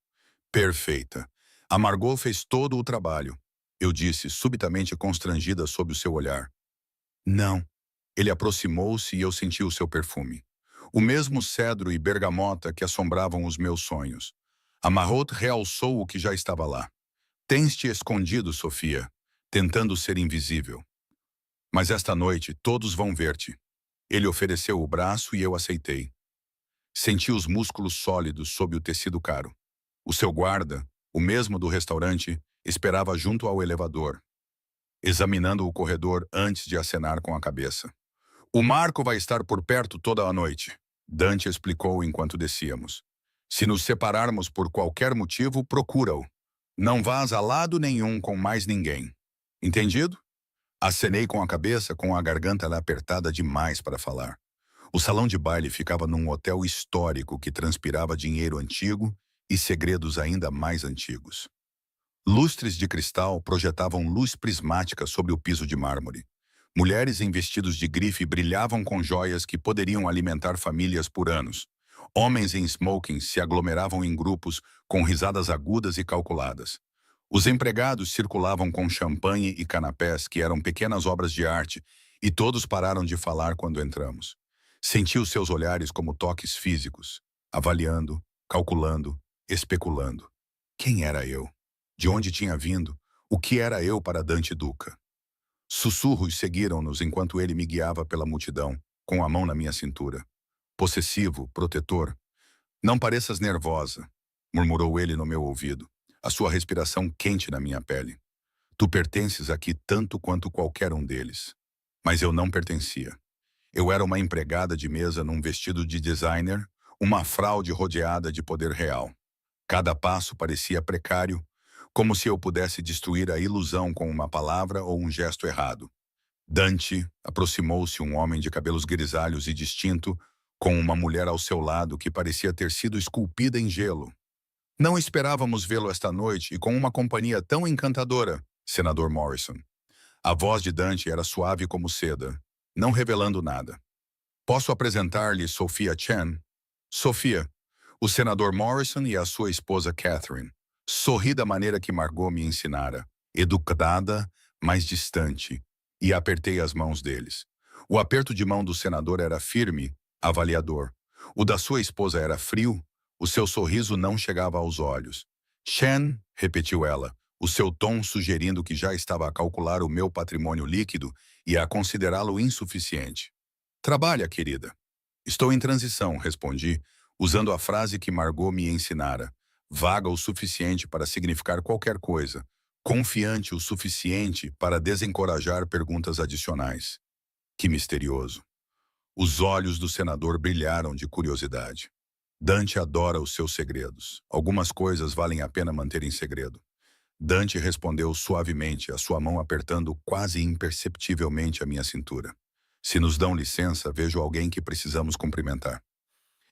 Perfeita. A Margot fez todo o trabalho. Eu disse, subitamente constrangida sob o seu olhar. Não. Ele aproximou-se e eu senti o seu perfume. O mesmo cedro e bergamota que assombravam os meus sonhos. A Margot realçou o que já estava lá. Tens-te escondido, Sofia, tentando ser invisível. Mas esta noite todos vão ver-te. Ele ofereceu o braço e eu aceitei. Senti os músculos sólidos sob o tecido caro. O seu guarda, o mesmo do restaurante, esperava junto ao elevador, examinando o corredor antes de acenar com a cabeça. O Marco vai estar por perto toda a noite, Dante explicou enquanto descíamos. Se nos separarmos por qualquer motivo, procura-o. Não vás a lado nenhum com mais ninguém. Entendido? Acenei com a cabeça, com a garganta apertada demais para falar. O salão de baile ficava num hotel histórico que transpirava dinheiro antigo e segredos ainda mais antigos. Lustres de cristal projetavam luz prismática sobre o piso de mármore. Mulheres em vestidos de grife brilhavam com joias que poderiam alimentar famílias por anos. Homens em smokings se aglomeravam em grupos com risadas agudas e calculadas. Os empregados circulavam com champanhe e canapés que eram pequenas obras de arte e todos pararam de falar quando entramos. Senti os seus olhares como toques físicos, avaliando, calculando, especulando. Quem era eu? De onde tinha vindo? O que era eu para Dante Duca? Sussurros seguiram-nos enquanto ele me guiava pela multidão, com a mão na minha cintura. Possessivo, protetor. Não pareças nervosa, murmurou ele no meu ouvido, a sua respiração quente na minha pele. Tu pertences aqui tanto quanto qualquer um deles. Mas eu não pertencia. Eu era uma empregada de mesa num vestido de designer, uma fraude rodeada de poder real. Cada passo parecia precário, como se eu pudesse destruir a ilusão com uma palavra ou um gesto errado. Dante aproximou-se um homem de cabelos grisalhos e distinto, com uma mulher ao seu lado que parecia ter sido esculpida em gelo. Não esperávamos vê-lo esta noite e com uma companhia tão encantadora, Senador Morrison. A voz de Dante era suave como seda, não revelando nada. Posso apresentar-lhe Sophia Chen? Sophia, o senador Morrison e a sua esposa Catherine. Sorri da maneira que Margot me ensinara, educada, mas distante, e apertei as mãos deles. O aperto de mão do senador era firme, avaliador. O da sua esposa era frio, o seu sorriso não chegava aos olhos. Chen, repetiu ela, o seu tom sugerindo que já estava a calcular o meu patrimônio líquido e a considerá-lo insuficiente. Trabalha, querida. Estou em transição, respondi, usando a frase que Margot me ensinara, vaga o suficiente para significar qualquer coisa, confiante o suficiente para desencorajar perguntas adicionais. Que misterioso. Os olhos do senador brilharam de curiosidade. Dante adora os seus segredos. Algumas coisas valem a pena manter em segredo. Dante respondeu suavemente, a sua mão apertando quase imperceptivelmente a minha cintura. Se nos dão licença, vejo alguém que precisamos cumprimentar.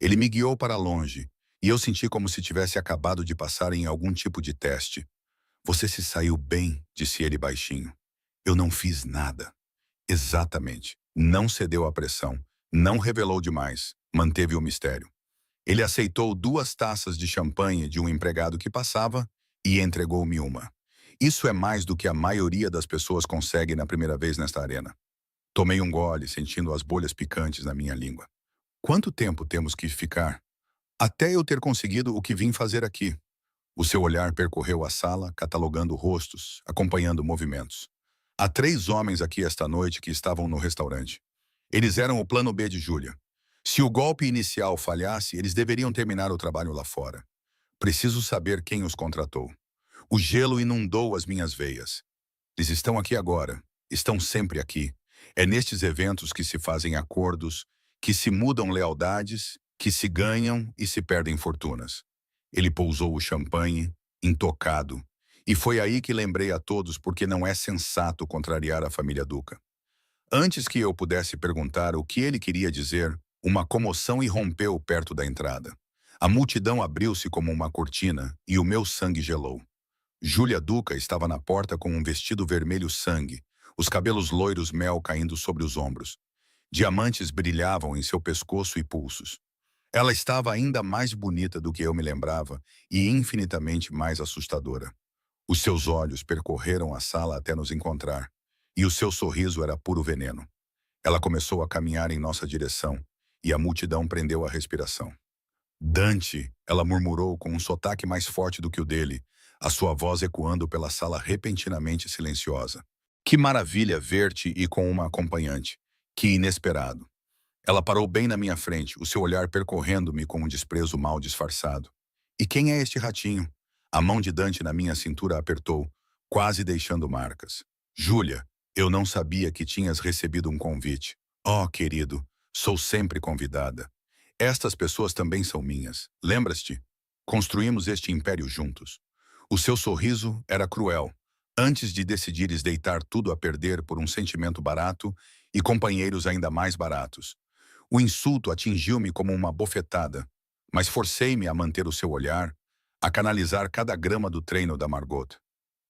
Ele me guiou para longe, e eu senti como se tivesse acabado de passar em algum tipo de teste. Você se saiu bem, disse ele baixinho. Eu não fiz nada. Exatamente. Não cedeu à pressão. Não revelou demais. Manteve o mistério. Ele aceitou 2 taças de champanhe de um empregado que passava e entregou-me uma. Isso é mais do que a maioria das pessoas consegue na primeira vez nesta arena. Tomei um gole, sentindo as bolhas picantes na minha língua. Quanto tempo temos que ficar? Até eu ter conseguido o que vim fazer aqui. O seu olhar percorreu a sala, catalogando rostos, acompanhando movimentos. Há 3 homens aqui esta noite que estavam no restaurante. Eles eram o plano B de Júlia. Se o golpe inicial falhasse, eles deveriam terminar o trabalho lá fora. Preciso saber quem os contratou. O gelo inundou as minhas veias. Eles estão aqui agora. Estão sempre aqui. É nestes eventos que se fazem acordos, que se mudam lealdades, que se ganham e se perdem fortunas. Ele pousou o champanhe, intocado, e foi aí que lembrei a todos porque não é sensato contrariar a família Duca. Antes que eu pudesse perguntar o que ele queria dizer, uma comoção irrompeu perto da entrada. A multidão abriu-se como uma cortina e o meu sangue gelou. Júlia Duca estava na porta com um vestido vermelho sangue, os cabelos loiros mel caindo sobre os ombros. Diamantes brilhavam em seu pescoço e pulsos. Ela estava ainda mais bonita do que eu me lembrava e infinitamente mais assustadora. Os seus olhos percorreram a sala até nos encontrar, e o seu sorriso era puro veneno. Ela começou a caminhar em nossa direção, e a multidão prendeu a respiração. Dante, ela murmurou com um sotaque mais forte do que o dele, a sua voz ecoando pela sala repentinamente silenciosa. Que maravilha ver-te e com uma acompanhante. Que inesperado. Ela parou bem na minha frente, o seu olhar percorrendo-me com um desprezo mal disfarçado. E quem é este ratinho? A mão de Dante na minha cintura apertou, quase deixando marcas. Júlia, eu não sabia que tinhas recebido um convite. Oh, querido, sou sempre convidada. Estas pessoas também são minhas. Lembras-te? Construímos este império juntos. O seu sorriso era cruel. Antes de decidires deitar tudo a perder por um sentimento barato e companheiros ainda mais baratos. O insulto atingiu-me como uma bofetada, mas forcei-me a manter o seu olhar, a canalizar cada grama do treino da Margot.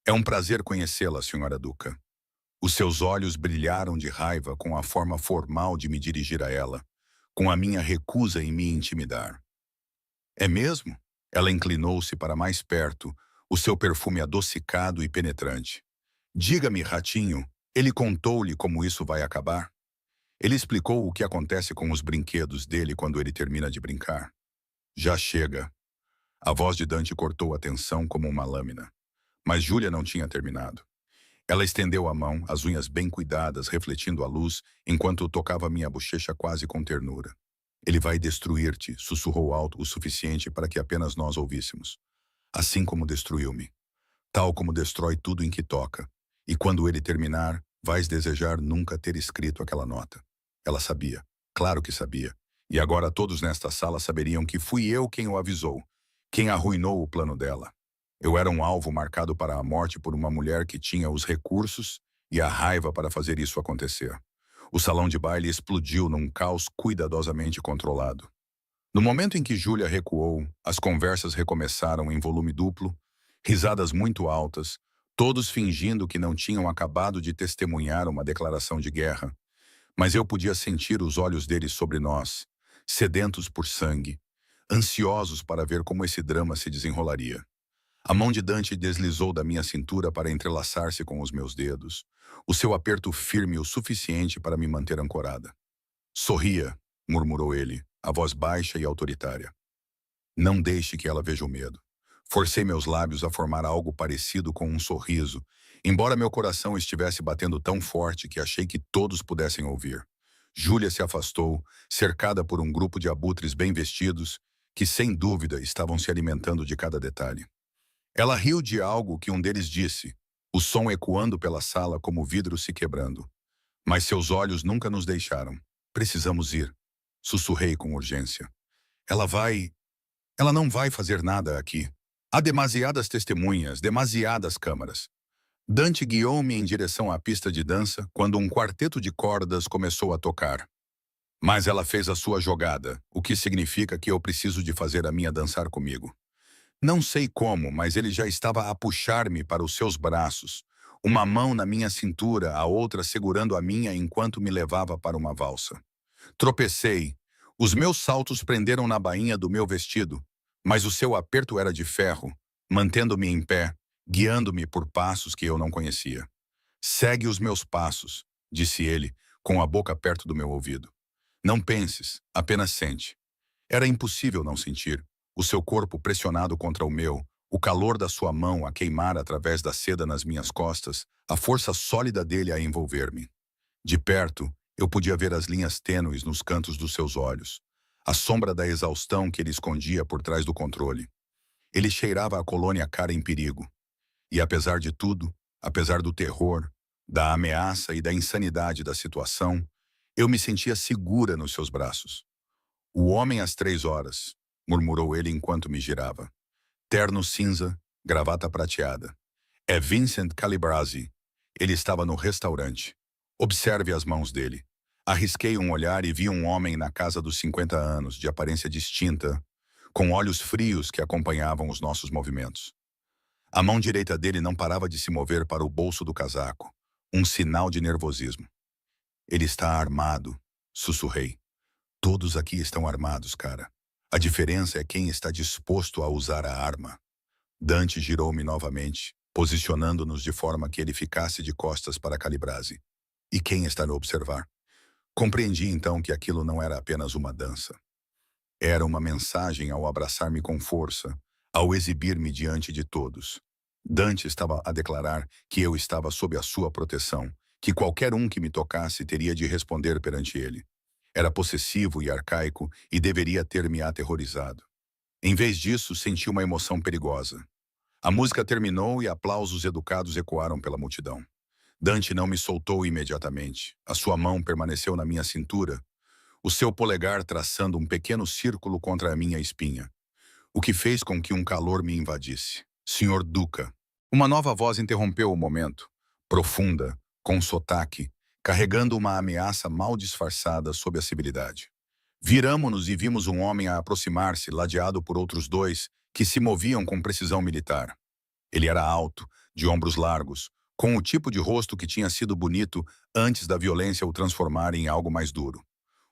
É um prazer conhecê-la, senhora Duca. Os seus olhos brilharam de raiva com a forma formal de me dirigir a ela, com a minha recusa em me intimidar. É mesmo? Ela inclinou-se para mais perto, o seu perfume adocicado e penetrante. Diga-me, ratinho, ele contou-lhe como isso vai acabar? Ele explicou o que acontece com os brinquedos dele quando ele termina de brincar. Já chega. A voz de Dante cortou a tensão como uma lâmina. Mas Júlia não tinha terminado. Ela estendeu a mão, as unhas bem cuidadas, refletindo a luz, enquanto tocava minha bochecha quase com ternura. Ele vai destruir-te, sussurrou alto o suficiente para que apenas nós ouvíssemos. Assim como destruiu-me. Tal como destrói tudo em que toca. E quando ele terminar, vais desejar nunca ter escrito aquela nota. Ela sabia. Claro que sabia. E agora todos nesta sala saberiam que fui eu quem o avisou, quem arruinou o plano dela. Eu era um alvo marcado para a morte por uma mulher que tinha os recursos e a raiva para fazer isso acontecer. O salão de baile explodiu num caos cuidadosamente controlado. No momento em que Júlia recuou, as conversas recomeçaram em volume duplo, risadas muito altas, todos fingindo que não tinham acabado de testemunhar uma declaração de guerra. Mas eu podia sentir os olhos deles sobre nós, sedentos por sangue, ansiosos para ver como esse drama se desenrolaria. A mão de Dante deslizou da minha cintura para entrelaçar-se com os meus dedos, o seu aperto firme o suficiente para me manter ancorada. Sorria, murmurou ele, a voz baixa e autoritária. Não deixe que ela veja o medo. Forcei meus lábios a formar algo parecido com um sorriso, embora meu coração estivesse batendo tão forte que achei que todos pudessem ouvir. Júlia se afastou, cercada por um grupo de abutres bem vestidos, que sem dúvida estavam se alimentando de cada detalhe. Ela riu de algo que um deles disse, o som ecoando pela sala como vidro se quebrando. Mas seus olhos nunca nos deixaram. Precisamos ir. Sussurrei com urgência. Ela vai... Ela não vai fazer nada aqui. Há demasiadas testemunhas, demasiadas câmaras. Dante guiou-me em direção à pista de dança quando um quarteto de cordas começou a tocar. Mas ela fez a sua jogada, o que significa que eu preciso de fazer a minha dançar comigo. Não sei como, mas ele já estava a puxar-me para os seus braços, uma mão na minha cintura, a outra segurando a minha enquanto me levava para uma valsa. Tropecei. Os meus saltos prenderam na bainha do meu vestido, mas o seu aperto era de ferro, mantendo-me em pé, guiando-me por passos que eu não conhecia. Segue os meus passos, disse ele, com a boca perto do meu ouvido. Não penses, apenas sente. Era impossível não sentir. O seu corpo pressionado contra o meu, o calor da sua mão a queimar através da seda nas minhas costas, a força sólida dele a envolver-me. De perto, eu podia ver as linhas tênues nos cantos dos seus olhos, a sombra da exaustão que ele escondia por trás do controle. Ele cheirava a colônia cara em perigo. E apesar de tudo, apesar do terror, da ameaça e da insanidade da situação, eu me sentia segura nos seus braços. O homem às 3 horas, murmurou ele enquanto me girava. Terno cinza, gravata prateada. É Vincent Calibrasi. Ele estava no restaurante. Observe as mãos dele. Arrisquei um olhar e vi um homem na casa dos 50 anos, de aparência distinta, com olhos frios que acompanhavam os nossos movimentos. A mão direita dele não parava de se mover para o bolso do casaco, um sinal de nervosismo. Ele está armado, sussurrei. Todos aqui estão armados, cara. A diferença é quem está disposto a usar a arma. Dante girou-me novamente, posicionando-nos de forma que ele ficasse de costas para Calibrasi. E quem está a observar? Compreendi então que aquilo não era apenas uma dança. Era uma mensagem ao abraçar-me com força, ao exibir-me diante de todos. Dante estava a declarar que eu estava sob a sua proteção, que qualquer um que me tocasse teria de responder perante ele. Era possessivo e arcaico e deveria ter me aterrorizado. Em vez disso, senti uma emoção perigosa. A música terminou e aplausos educados ecoaram pela multidão. Dante não me soltou imediatamente. A sua mão permaneceu na minha cintura, o seu polegar traçando um pequeno círculo contra a minha espinha, o que fez com que um calor me invadisse. Senhor Duca. Uma nova voz interrompeu o momento, profunda, com sotaque, carregando uma ameaça mal disfarçada sob a civilidade. Viramo-nos e vimos um homem a aproximar-se, ladeado por outros dois, que se moviam com precisão militar. Ele era alto, de ombros largos, com o tipo de rosto que tinha sido bonito antes da violência o transformar em algo mais duro.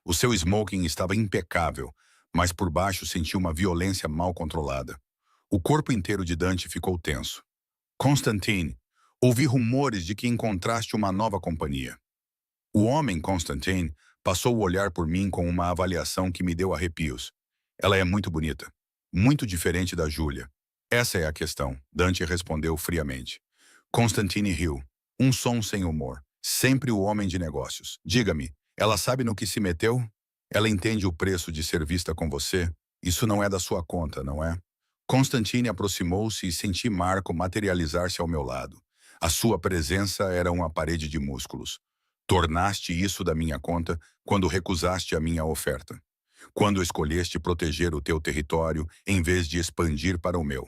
O seu smoking estava impecável, mas por baixo sentia uma violência mal controlada. O corpo inteiro de Dante ficou tenso. Constantine, ouvi rumores de que encontraste uma nova companhia. O homem, Constantine, passou o olhar por mim com uma avaliação que me deu arrepios. Ela é muito bonita. Muito diferente da Júlia. Essa é a questão, Dante respondeu friamente. Constantine riu. Um som sem humor. Sempre o homem de negócios. Diga-me, ela sabe no que se meteu? Ela entende o preço de ser vista com você? Isso não é da sua conta, não é? Constantine aproximou-se e senti Marco materializar-se ao meu lado. A sua presença era uma parede de músculos. Tornaste isso da minha conta quando recusaste a minha oferta. Quando escolheste proteger o teu território em vez de expandir para o meu.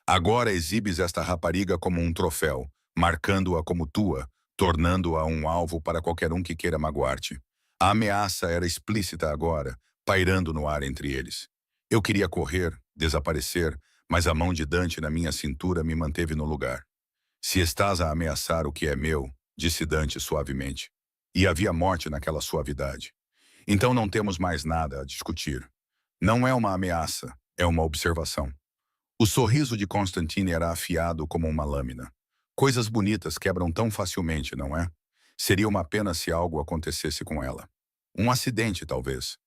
Agora exibes esta rapariga como um troféu, marcando-a como tua, tornando-a um alvo para qualquer um que queira magoar-te. A ameaça era explícita agora, pairando no ar entre eles. Eu queria correr, desaparecer, mas a mão de Dante na minha cintura me manteve no lugar. Se estás a ameaçar o que é meu, disse Dante suavemente. E havia morte naquela suavidade. Então não temos mais nada a discutir. Não é uma ameaça, é uma observação. O sorriso de Constantine era afiado como uma lâmina. Coisas bonitas quebram tão facilmente, não é? Seria uma pena se algo acontecesse com ela. Um acidente, talvez.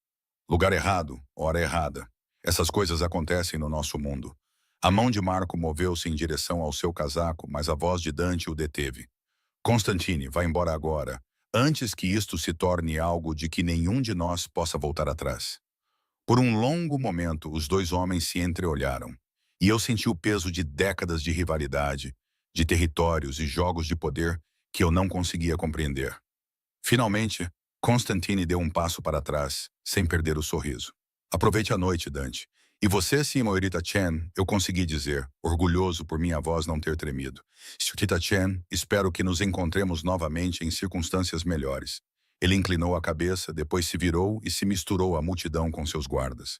Lugar errado, hora errada. Essas coisas acontecem no nosso mundo. A mão de Marco moveu-se em direção ao seu casaco, mas a voz de Dante o deteve. Constantine, vá embora agora, antes que isto se torne algo de que nenhum de nós possa voltar atrás. Por um longo momento, os dois homens se entreolharam, e eu senti o peso de décadas de rivalidade, de territórios e jogos de poder que eu não conseguia compreender. Finalmente, Constantine deu um passo para trás, sem perder o sorriso. Aproveite a noite, Dante. E você, senhorita Chen, eu consegui dizer, orgulhoso por minha voz não ter tremido. Senhorita Chen, espero que nos encontremos novamente em circunstâncias melhores. Ele inclinou a cabeça, depois se virou e se misturou à multidão com seus guardas.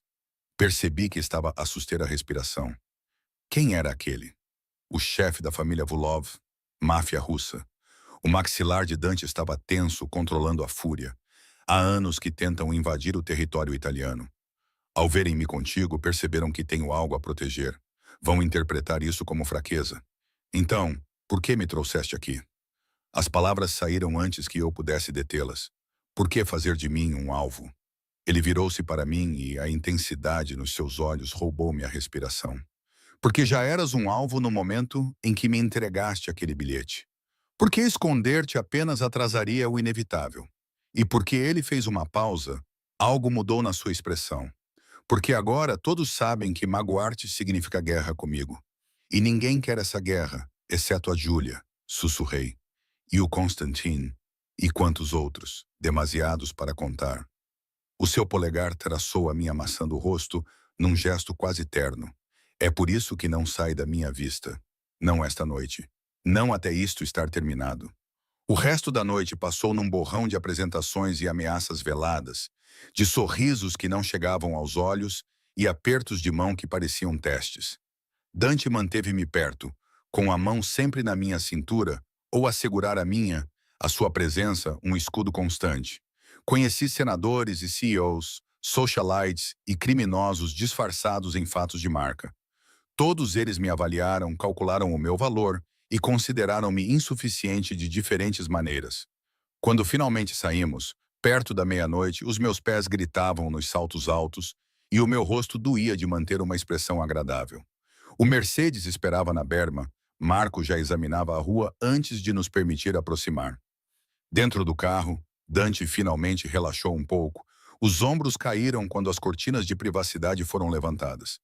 Percebi que estava a suster a respiração. Quem era aquele? O chefe da família Vulov, máfia russa. O maxilar de Dante estava tenso, controlando a fúria. Há anos que tentam invadir o território italiano. Ao verem-me contigo, perceberam que tenho algo a proteger. Vão interpretar isso como fraqueza. Então, por que me trouxeste aqui? As palavras saíram antes que eu pudesse detê-las. Por que fazer de mim um alvo? Ele virou-se para mim e a intensidade nos seus olhos roubou-me a respiração. Porque já eras um alvo no momento em que me entregaste aquele bilhete. Porque esconder-te apenas atrasaria o inevitável. E porque ele fez uma pausa, algo mudou na sua expressão. Porque agora todos sabem que magoar-te significa guerra comigo. E ninguém quer essa guerra, exceto a Júlia, sussurrei. E o Constantine, e quantos outros, demasiados para contar. O seu polegar traçou a minha maçã do rosto num gesto quase terno. É por isso que não sai da minha vista. Não esta noite. Não até isto estar terminado. O resto da noite passou num borrão de apresentações e ameaças veladas, de sorrisos que não chegavam aos olhos e apertos de mão que pareciam testes. Dante manteve-me perto, com a mão sempre na minha cintura, ou a segurar a sua presença, um escudo constante. Conheci senadores e CEOs, socialites e criminosos disfarçados em fatos de marca. Todos eles me avaliaram, calcularam o meu valor e consideraram-me insuficiente de diferentes maneiras. Quando finalmente saímos, perto da meia-noite, os meus pés gritavam nos saltos altos e o meu rosto doía de manter uma expressão agradável. O Mercedes esperava na berma, Marco já examinava a rua antes de nos permitir aproximar. Dentro do carro, Dante finalmente relaxou um pouco. Os ombros caíram quando as cortinas de privacidade foram levantadas.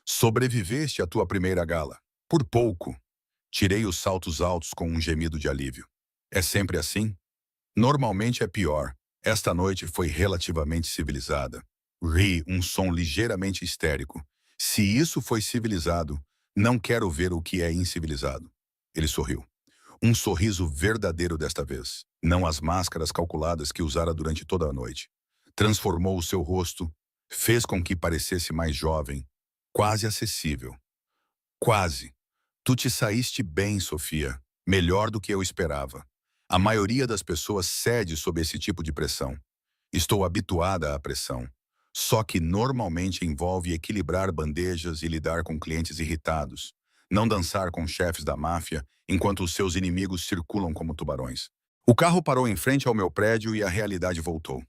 Sobreviveste à tua primeira gala. Por pouco. Tirei os saltos altos com um gemido de alívio. É sempre assim? Normalmente é pior. Esta noite foi relativamente civilizada. Ri, um som ligeiramente histérico. Se isso foi civilizado, não quero ver o que é incivilizado. Ele sorriu. Um sorriso verdadeiro desta vez, não as máscaras calculadas que usara durante toda a noite. Transformou o seu rosto, fez com que parecesse mais jovem, quase acessível. Quase. Tu te saíste bem, Sofia. Melhor do que eu esperava. A maioria das pessoas cede sob esse tipo de pressão. Estou habituada à pressão. Só que normalmente envolve equilibrar bandejas e lidar com clientes irritados. Não dançar com chefes da máfia enquanto os seus inimigos circulam como tubarões. O carro parou em frente ao meu prédio e a realidade voltou.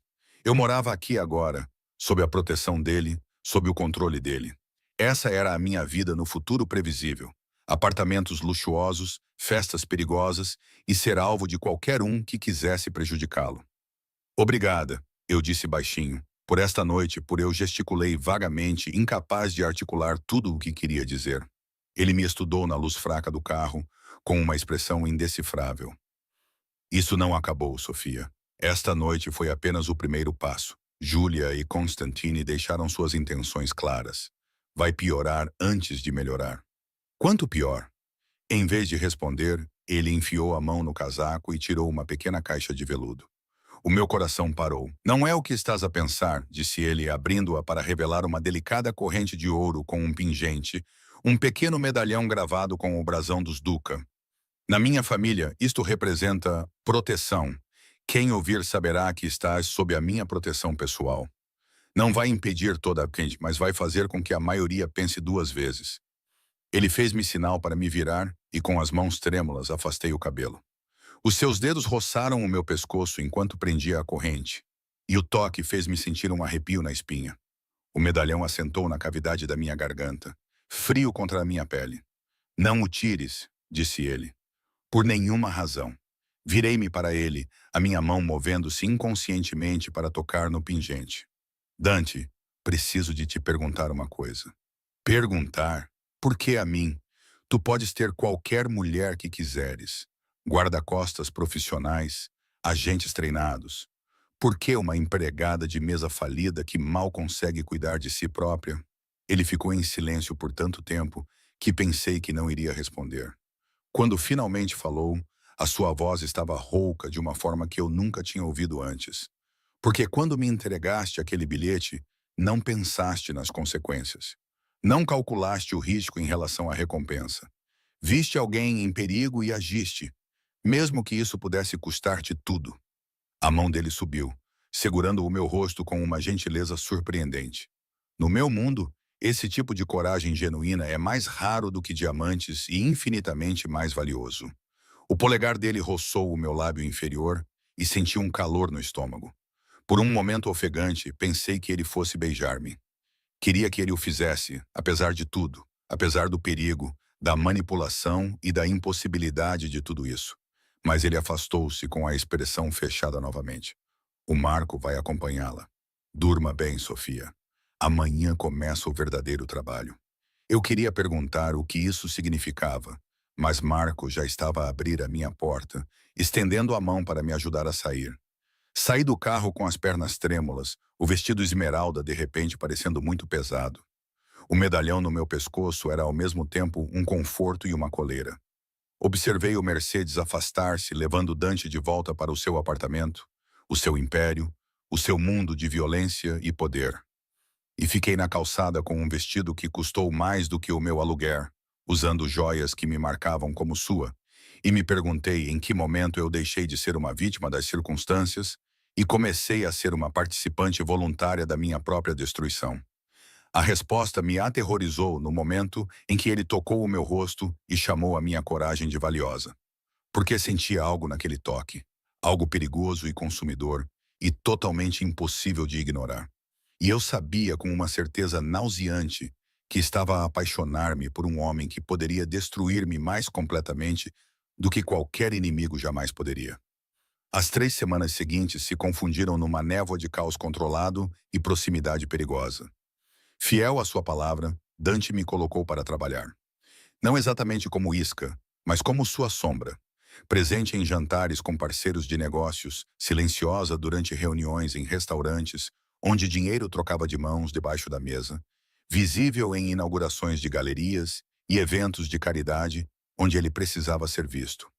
Eu morava aqui agora, sob a proteção dele, sob o controle dele. Essa era a minha vida no futuro previsível. Apartamentos luxuosos, festas perigosas e ser alvo de qualquer um que quisesse prejudicá-lo. Obrigada, eu disse baixinho. Por esta noite, eu gesticulei vagamente, incapaz de articular tudo o que queria dizer. Ele me estudou na luz fraca do carro, com uma expressão indecifrável. Isso não acabou, Sofia. Esta noite foi apenas o primeiro passo. Júlia e Constantine deixaram suas intenções claras. Vai piorar antes de melhorar. Quanto pior? Em vez de responder, ele enfiou a mão no casaco e tirou uma pequena caixa de veludo. O meu coração parou. Não é o que estás a pensar, disse ele, abrindo-a para revelar uma delicada corrente de ouro com um pingente, um pequeno medalhão gravado com o brasão dos Duca. Na minha família, isto representa proteção. Quem ouvir saberá que estás sob a minha proteção pessoal. Não vai impedir toda a gente, mas vai fazer com que a maioria pense duas vezes. Ele fez-me sinal para me virar e com as mãos trêmulas afastei o cabelo. Os seus dedos roçaram o meu pescoço enquanto prendia a corrente, e o toque fez-me sentir um arrepio na espinha. O medalhão assentou na cavidade da minha garganta, frio contra a minha pele. Não o tires, disse ele. Por nenhuma razão. Virei-me para ele, a minha mão movendo-se inconscientemente para tocar no pingente. Dante, preciso de te perguntar uma coisa. Perguntar? Por que a mim? Tu podes ter qualquer mulher que quiseres. Guarda-costas profissionais, agentes treinados. Por que uma empregada de mesa falida que mal consegue cuidar de si própria? Ele ficou em silêncio por tanto tempo que pensei que não iria responder. Quando finalmente falou, a sua voz estava rouca de uma forma que eu nunca tinha ouvido antes. Porque quando me entregaste aquele bilhete, não pensaste nas consequências. Não calculaste o risco em relação à recompensa. Viste alguém em perigo e agiste, mesmo que isso pudesse custar-te tudo. A mão dele subiu, segurando o meu rosto com uma gentileza surpreendente. No meu mundo, esse tipo de coragem genuína é mais raro do que diamantes e infinitamente mais valioso. O polegar dele roçou o meu lábio inferior e senti um calor no estômago. Por um momento ofegante, pensei que ele fosse beijar-me. Queria que ele o fizesse, apesar de tudo, apesar do perigo, da manipulação e da impossibilidade de tudo isso. Mas ele afastou-se com a expressão fechada novamente. O Marco vai acompanhá-la. Durma bem, Sofia. Amanhã começa o verdadeiro trabalho. Eu queria perguntar o que isso significava, mas Marco já estava a abrir a minha porta, estendendo a mão para me ajudar a sair. Saí do carro com as pernas trêmulas, o vestido esmeralda de repente parecendo muito pesado. O medalhão no meu pescoço era ao mesmo tempo um conforto e uma coleira. Observei o Mercedes afastar-se, levando Dante de volta para o seu apartamento, o seu império, o seu mundo de violência e poder. E fiquei na calçada com um vestido que custou mais do que o meu aluguer, usando joias que me marcavam como sua, e me perguntei em que momento eu deixei de ser uma vítima das circunstâncias e comecei a ser uma participante voluntária da minha própria destruição. A resposta me aterrorizou no momento em que ele tocou o meu rosto e chamou a minha coragem de valiosa. Porque sentia algo naquele toque, algo perigoso e consumidor, e totalmente impossível de ignorar. E eu sabia com uma certeza nauseante que estava a apaixonar-me por um homem que poderia destruir-me mais completamente do que qualquer inimigo jamais poderia. As 3 semanas seguintes se confundiram numa névoa de caos controlado e proximidade perigosa. Fiel à sua palavra, Dante me colocou para trabalhar. Não exatamente como isca, mas como sua sombra. Presente em jantares com parceiros de negócios, silenciosa durante reuniões em restaurantes, onde dinheiro trocava de mãos debaixo da mesa, visível em inaugurações de galerias e eventos de caridade, onde ele precisava ser visto.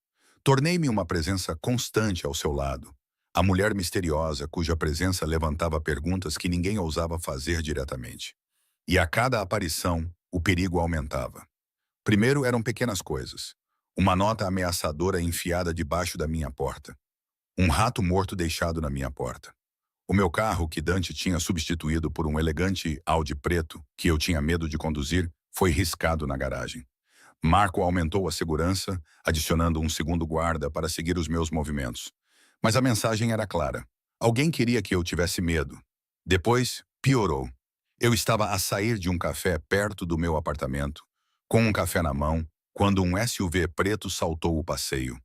Tornei-me uma presença constante ao seu lado, a mulher misteriosa cuja presença levantava perguntas que ninguém ousava fazer diretamente. E a cada aparição, o perigo aumentava. Primeiro eram pequenas coisas. Uma nota ameaçadora enfiada debaixo da minha porta. Um rato morto deixado na minha porta. O meu carro, que Dante tinha substituído por um elegante Audi preto, que eu tinha medo de conduzir, foi riscado na garagem. Marco aumentou a segurança, adicionando um segundo guarda para seguir os meus movimentos. Mas a mensagem era clara. Alguém queria que eu tivesse medo. Depois, piorou. Eu estava a sair de um café perto do meu apartamento, com um café na mão, quando um SUV preto saltou o passeio.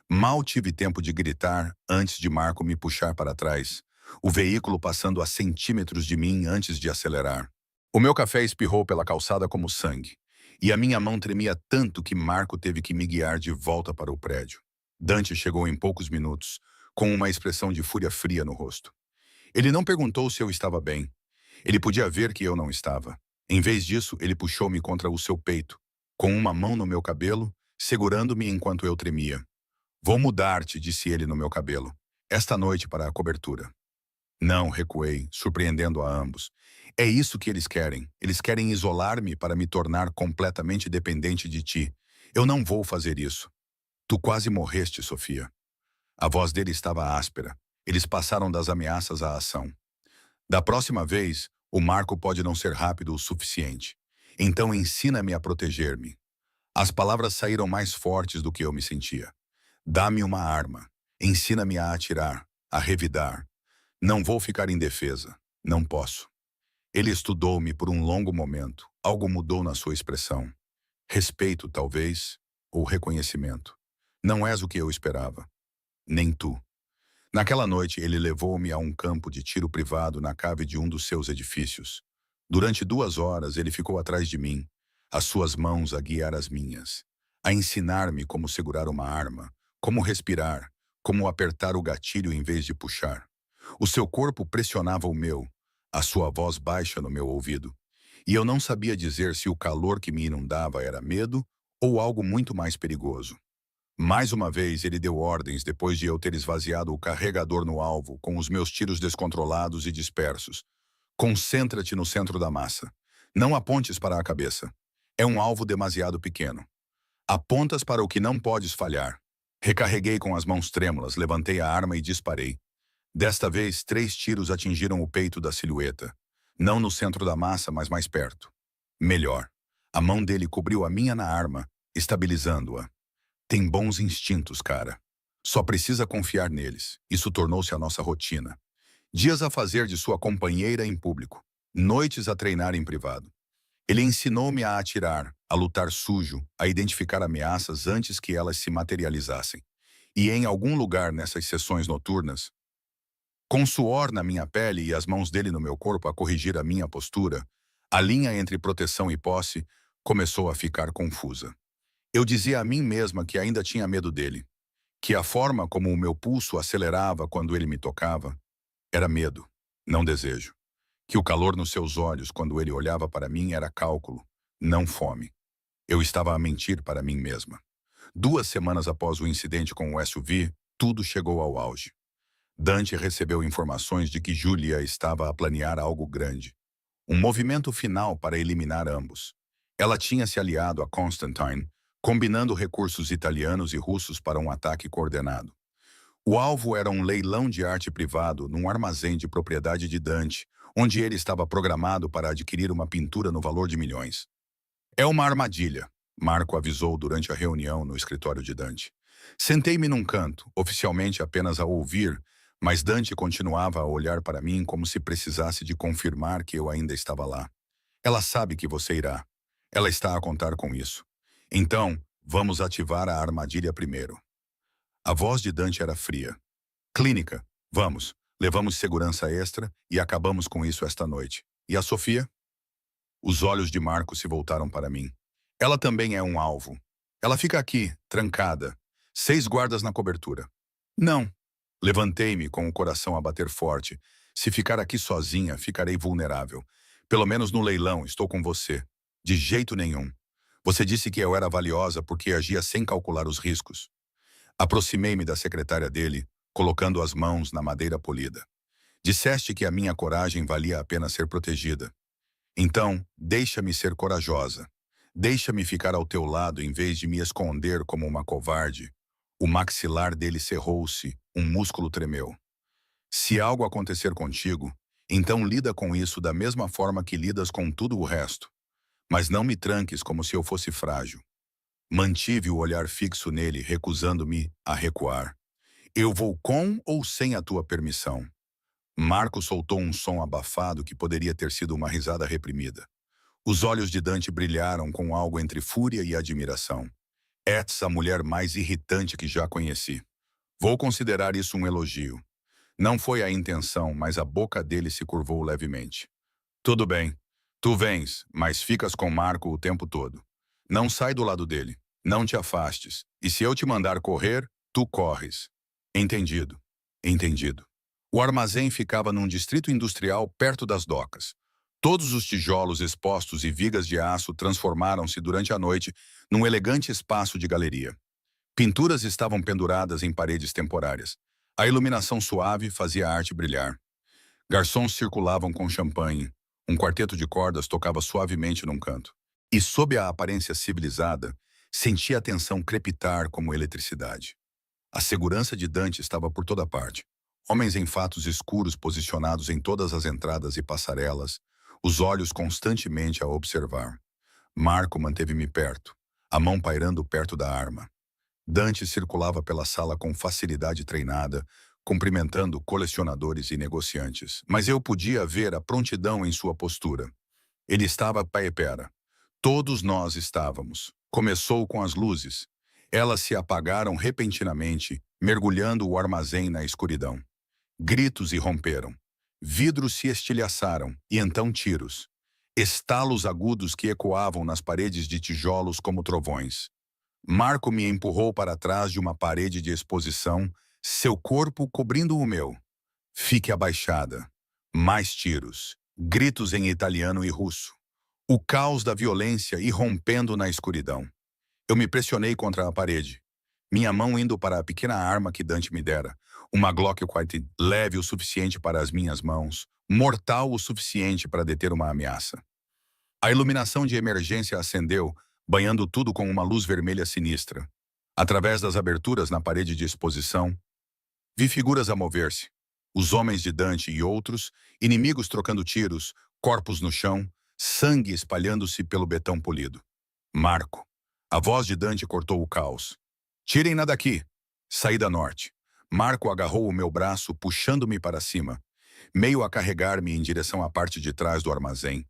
Mal tive tempo de gritar antes de Marco me puxar para trás, o veículo passando a centímetros de mim antes de acelerar. O meu café espirrou pela calçada como sangue, e a minha mão tremia tanto que Marco teve que me guiar de volta para o prédio. Dante chegou em poucos minutos, com uma expressão de fúria fria no rosto. Ele não perguntou se eu estava bem. Ele podia ver que eu não estava. Em vez disso, ele puxou-me contra o seu peito, com uma mão no meu cabelo, segurando-me enquanto eu tremia. Vou mudar-te, disse ele no meu cabelo, esta noite para a cobertura. Não, recuei, surpreendendo a ambos. É isso que eles querem. Eles querem isolar-me para me tornar completamente dependente de ti. Eu não vou fazer isso. Tu quase morreste, Sofia. A voz dele estava áspera. Eles passaram das ameaças à ação. Da próxima vez, o Marco pode não ser rápido o suficiente. Então ensina-me a proteger-me. As palavras saíram mais fortes do que eu me sentia. Dá-me uma arma. Ensina-me a atirar, a revidar. Não vou ficar indefesa. Não posso. Ele estudou-me por um longo momento. Algo mudou na sua expressão. Respeito, talvez, ou reconhecimento. Não és o que eu esperava. Nem tu. Naquela noite, ele levou-me a um campo de tiro privado na cave de um dos seus edifícios. Durante 2 horas, ele ficou atrás de mim, as suas mãos a guiar as minhas, a ensinar-me como segurar uma arma, como respirar, como apertar o gatilho em vez de puxar. O seu corpo pressionava o meu, a sua voz baixa no meu ouvido, e eu não sabia dizer se o calor que me inundava era medo ou algo muito mais perigoso. Mais uma vez, ele deu ordens depois de eu ter esvaziado o carregador no alvo, com os meus tiros descontrolados e dispersos. Concentra-te no centro da massa. Não apontes para a cabeça. É um alvo demasiado pequeno. Apontas para o que não podes falhar. Recarreguei com as mãos trêmulas, levantei a arma e disparei. Desta vez, 3 tiros atingiram o peito da silhueta. Não no centro da massa, mas mais perto. Melhor. A mão dele cobriu a minha na arma, estabilizando-a. Tem bons instintos, cara. Só precisa confiar neles. Isso tornou-se a nossa rotina. Dias a fazer de sua companheira em público. Noites a treinar em privado. Ele ensinou-me a atirar, a lutar sujo, a identificar ameaças antes que elas se materializassem. E em algum lugar nessas sessões noturnas, com suor na minha pele e as mãos dele no meu corpo a corrigir a minha postura, a linha entre proteção e posse começou a ficar confusa. Eu dizia a mim mesma que ainda tinha medo dele, que a forma como o meu pulso acelerava quando ele me tocava era medo, não desejo, que o calor nos seus olhos quando ele olhava para mim era cálculo, não fome. Eu estava a mentir para mim mesma. 2 semanas após o incidente com o SUV, tudo chegou ao auge. Dante recebeu informações de que Julia estava a planear algo grande, um movimento final para eliminar ambos. Ela tinha se aliado a Constantine, combinando recursos italianos e russos para um ataque coordenado. O alvo era um leilão de arte privado num armazém de propriedade de Dante, onde ele estava programado para adquirir uma pintura no valor de milhões. É uma armadilha, Marco avisou durante a reunião no escritório de Dante. Sentei-me num canto, oficialmente apenas a ouvir, mas Dante continuava a olhar para mim como se precisasse de confirmar que eu ainda estava lá. Ela sabe que você irá. Ela está a contar com isso. Então, vamos ativar a armadilha primeiro. A voz de Dante era fria. Clínica, vamos. Levamos segurança extra e acabamos com isso esta noite. E a Sofia? Os olhos de Marco se voltaram para mim. Ela também é um alvo. Ela fica aqui, trancada. 6 guardas na cobertura. Não. Levantei-me com o coração a bater forte. Se ficar aqui sozinha, ficarei vulnerável. Pelo menos no leilão, estou com você. De jeito nenhum. Você disse que eu era valiosa porque agia sem calcular os riscos. Aproximei-me da secretária dele, colocando as mãos na madeira polida. Disseste que a minha coragem valia a pena ser protegida. Então, deixa-me ser corajosa. Deixa-me ficar ao teu lado em vez de me esconder como uma covarde. O maxilar dele cerrou-se, um músculo tremeu. Se algo acontecer contigo, então lida com isso da mesma forma que lidas com tudo o resto. Mas não me tranques como se eu fosse frágil. Mantive o olhar fixo nele, recusando-me a recuar. Eu vou com ou sem a tua permissão? Marco soltou um som abafado que poderia ter sido uma risada reprimida. Os olhos de Dante brilharam com algo entre fúria e admiração. És a mulher mais irritante que já conheci. Vou considerar isso um elogio. Não foi a intenção, mas a boca dele se curvou levemente. Tudo bem. Tu vens, mas ficas com Marco o tempo todo. Não sai do lado dele. Não te afastes. E se eu te mandar correr, tu corres. Entendido. Entendido. O armazém ficava num distrito industrial perto das docas. Todos os tijolos expostos e vigas de aço transformaram-se durante a noite num elegante espaço de galeria. Pinturas estavam penduradas em paredes temporárias. A iluminação suave fazia a arte brilhar. Garçons circulavam com champanhe. Um quarteto de cordas tocava suavemente num canto. E, sob a aparência civilizada, sentia a tensão crepitar como eletricidade. A segurança de Dante estava por toda parte. Homens em fatos escuros posicionados em todas as entradas e passarelas, os olhos constantemente a observar. Marco manteve-me perto, a mão pairando perto da arma. Dante circulava pela sala com facilidade treinada, cumprimentando colecionadores e negociantes, mas eu podia ver a prontidão em sua postura. Ele estava paepera. Todos nós estávamos. Começou com as luzes. Elas se apagaram repentinamente, mergulhando o armazém na escuridão. Gritos irromperam. Vidros se estilhaçaram, e então tiros. Estalos agudos que ecoavam nas paredes de tijolos como trovões. Marco me empurrou para trás de uma parede de exposição, seu corpo cobrindo o meu. Fique abaixada. Mais tiros. Gritos em italiano e russo. O caos da violência irrompendo na escuridão. Eu me pressionei contra a parede. Minha mão indo para a pequena arma que Dante me dera. Uma Glock 40, leve o suficiente para as minhas mãos, mortal o suficiente para deter uma ameaça. A iluminação de emergência acendeu, banhando tudo com uma luz vermelha sinistra. Através das aberturas na parede de exposição, vi figuras a mover-se. Os homens de Dante e outros, inimigos trocando tiros, corpos no chão, sangue espalhando-se pelo betão polido. Marco. A voz de Dante cortou o caos. Tirem-na daqui. Saída norte. Marco agarrou o meu braço, puxando-me para cima, meio a carregar-me em direção à parte de trás do armazém.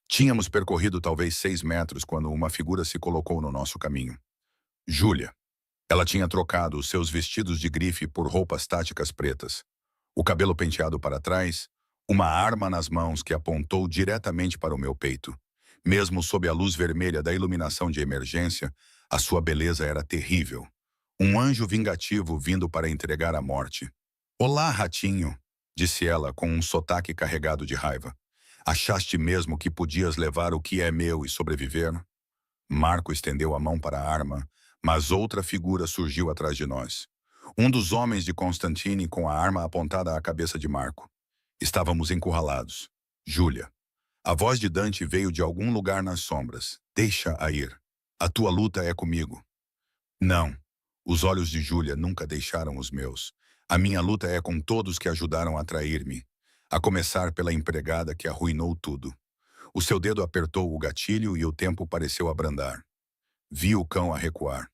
Tínhamos percorrido talvez 6 metros quando uma figura se colocou no nosso caminho. Júlia. Ela tinha trocado os seus vestidos de grife por roupas táticas pretas. O cabelo penteado para trás, uma arma nas mãos que apontou diretamente para o meu peito. Mesmo sob a luz vermelha da iluminação de emergência, a sua beleza era terrível. Um anjo vingativo vindo para entregar a morte. Olá, ratinho, disse ela com um sotaque carregado de raiva. Achaste mesmo que podias levar o que é meu e sobreviver? Marco estendeu a mão para a arma, mas outra figura surgiu atrás de nós. Um dos homens de Constantine com a arma apontada à cabeça de Marco. Estávamos encurralados. Júlia. A voz de Dante veio de algum lugar nas sombras. Deixa-a ir. A tua luta é comigo. Não. Os olhos de Júlia nunca deixaram os meus. A minha luta é com todos que ajudaram a trair-me, a começar pela empregada que arruinou tudo. O seu dedo apertou o gatilho e o tempo pareceu abrandar. Vi o cão a recuar.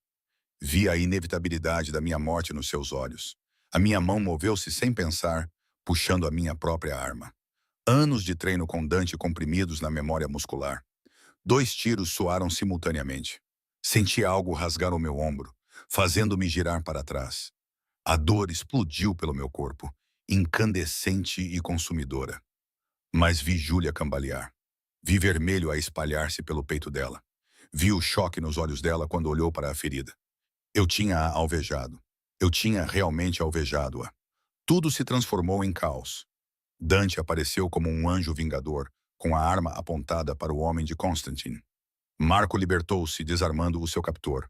Vi a inevitabilidade da minha morte nos seus olhos. A minha mão moveu-se sem pensar, puxando a minha própria arma. Anos de treino com Dante comprimidos na memória muscular. 2 tiros soaram simultaneamente. Senti algo rasgar o meu ombro, fazendo-me girar para trás. A dor explodiu pelo meu corpo, incandescente e consumidora. Mas vi Júlia cambalear. Vi vermelho a espalhar-se pelo peito dela. Vi o choque nos olhos dela quando olhou para a ferida. Eu tinha-a alvejado. Eu tinha realmente alvejado-a. Tudo se transformou em caos. Dante apareceu como um anjo vingador, com a arma apontada para o homem de Constantine. Marco libertou-se, desarmando o seu captor.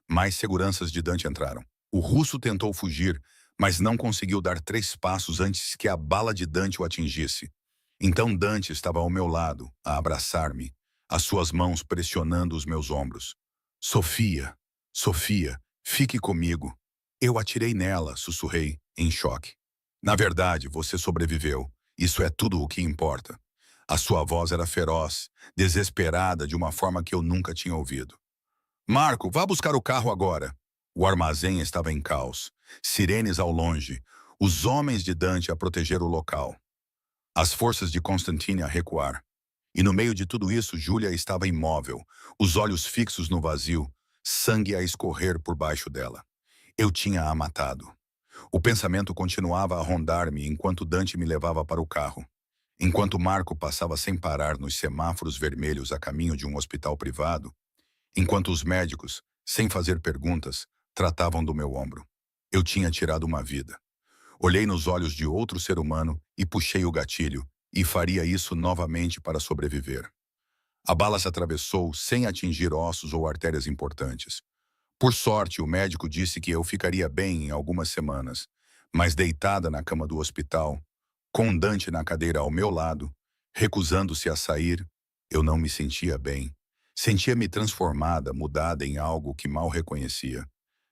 Mais seguranças de Dante entraram. O russo tentou fugir, mas não conseguiu dar 3 passos antes que a bala de Dante o atingisse. Então Dante estava ao meu lado, a abraçar-me, as suas mãos pressionando os meus ombros. Sofia, Sofia, fique comigo. Eu atirei nela, sussurrei, em choque. Na verdade, você sobreviveu. Isso é tudo o que importa. A sua voz era feroz, desesperada de uma forma que eu nunca tinha ouvido. Marco, vá buscar o carro agora. O armazém estava em caos. Sirenes ao longe. Os homens de Dante a proteger o local. As forças de Constantine a recuar. E no meio de tudo isso, Júlia estava imóvel, os olhos fixos no vazio, sangue a escorrer por baixo dela. Eu tinha a matado. O pensamento continuava a rondar-me enquanto Dante me levava para o carro. Enquanto Marco passava sem parar nos semáforos vermelhos a caminho de um hospital privado, enquanto os médicos, sem fazer perguntas, tratavam do meu ombro. Eu tinha tirado uma vida. Olhei nos olhos de outro ser humano e puxei o gatilho, e faria isso novamente para sobreviver. A bala se atravessou sem atingir ossos ou artérias importantes. Por sorte, o médico disse que eu ficaria bem em algumas semanas, mas deitada na cama do hospital, com Dante na cadeira ao meu lado, recusando-se a sair, eu não me sentia bem. Sentia-me transformada, mudada em algo que mal reconhecia.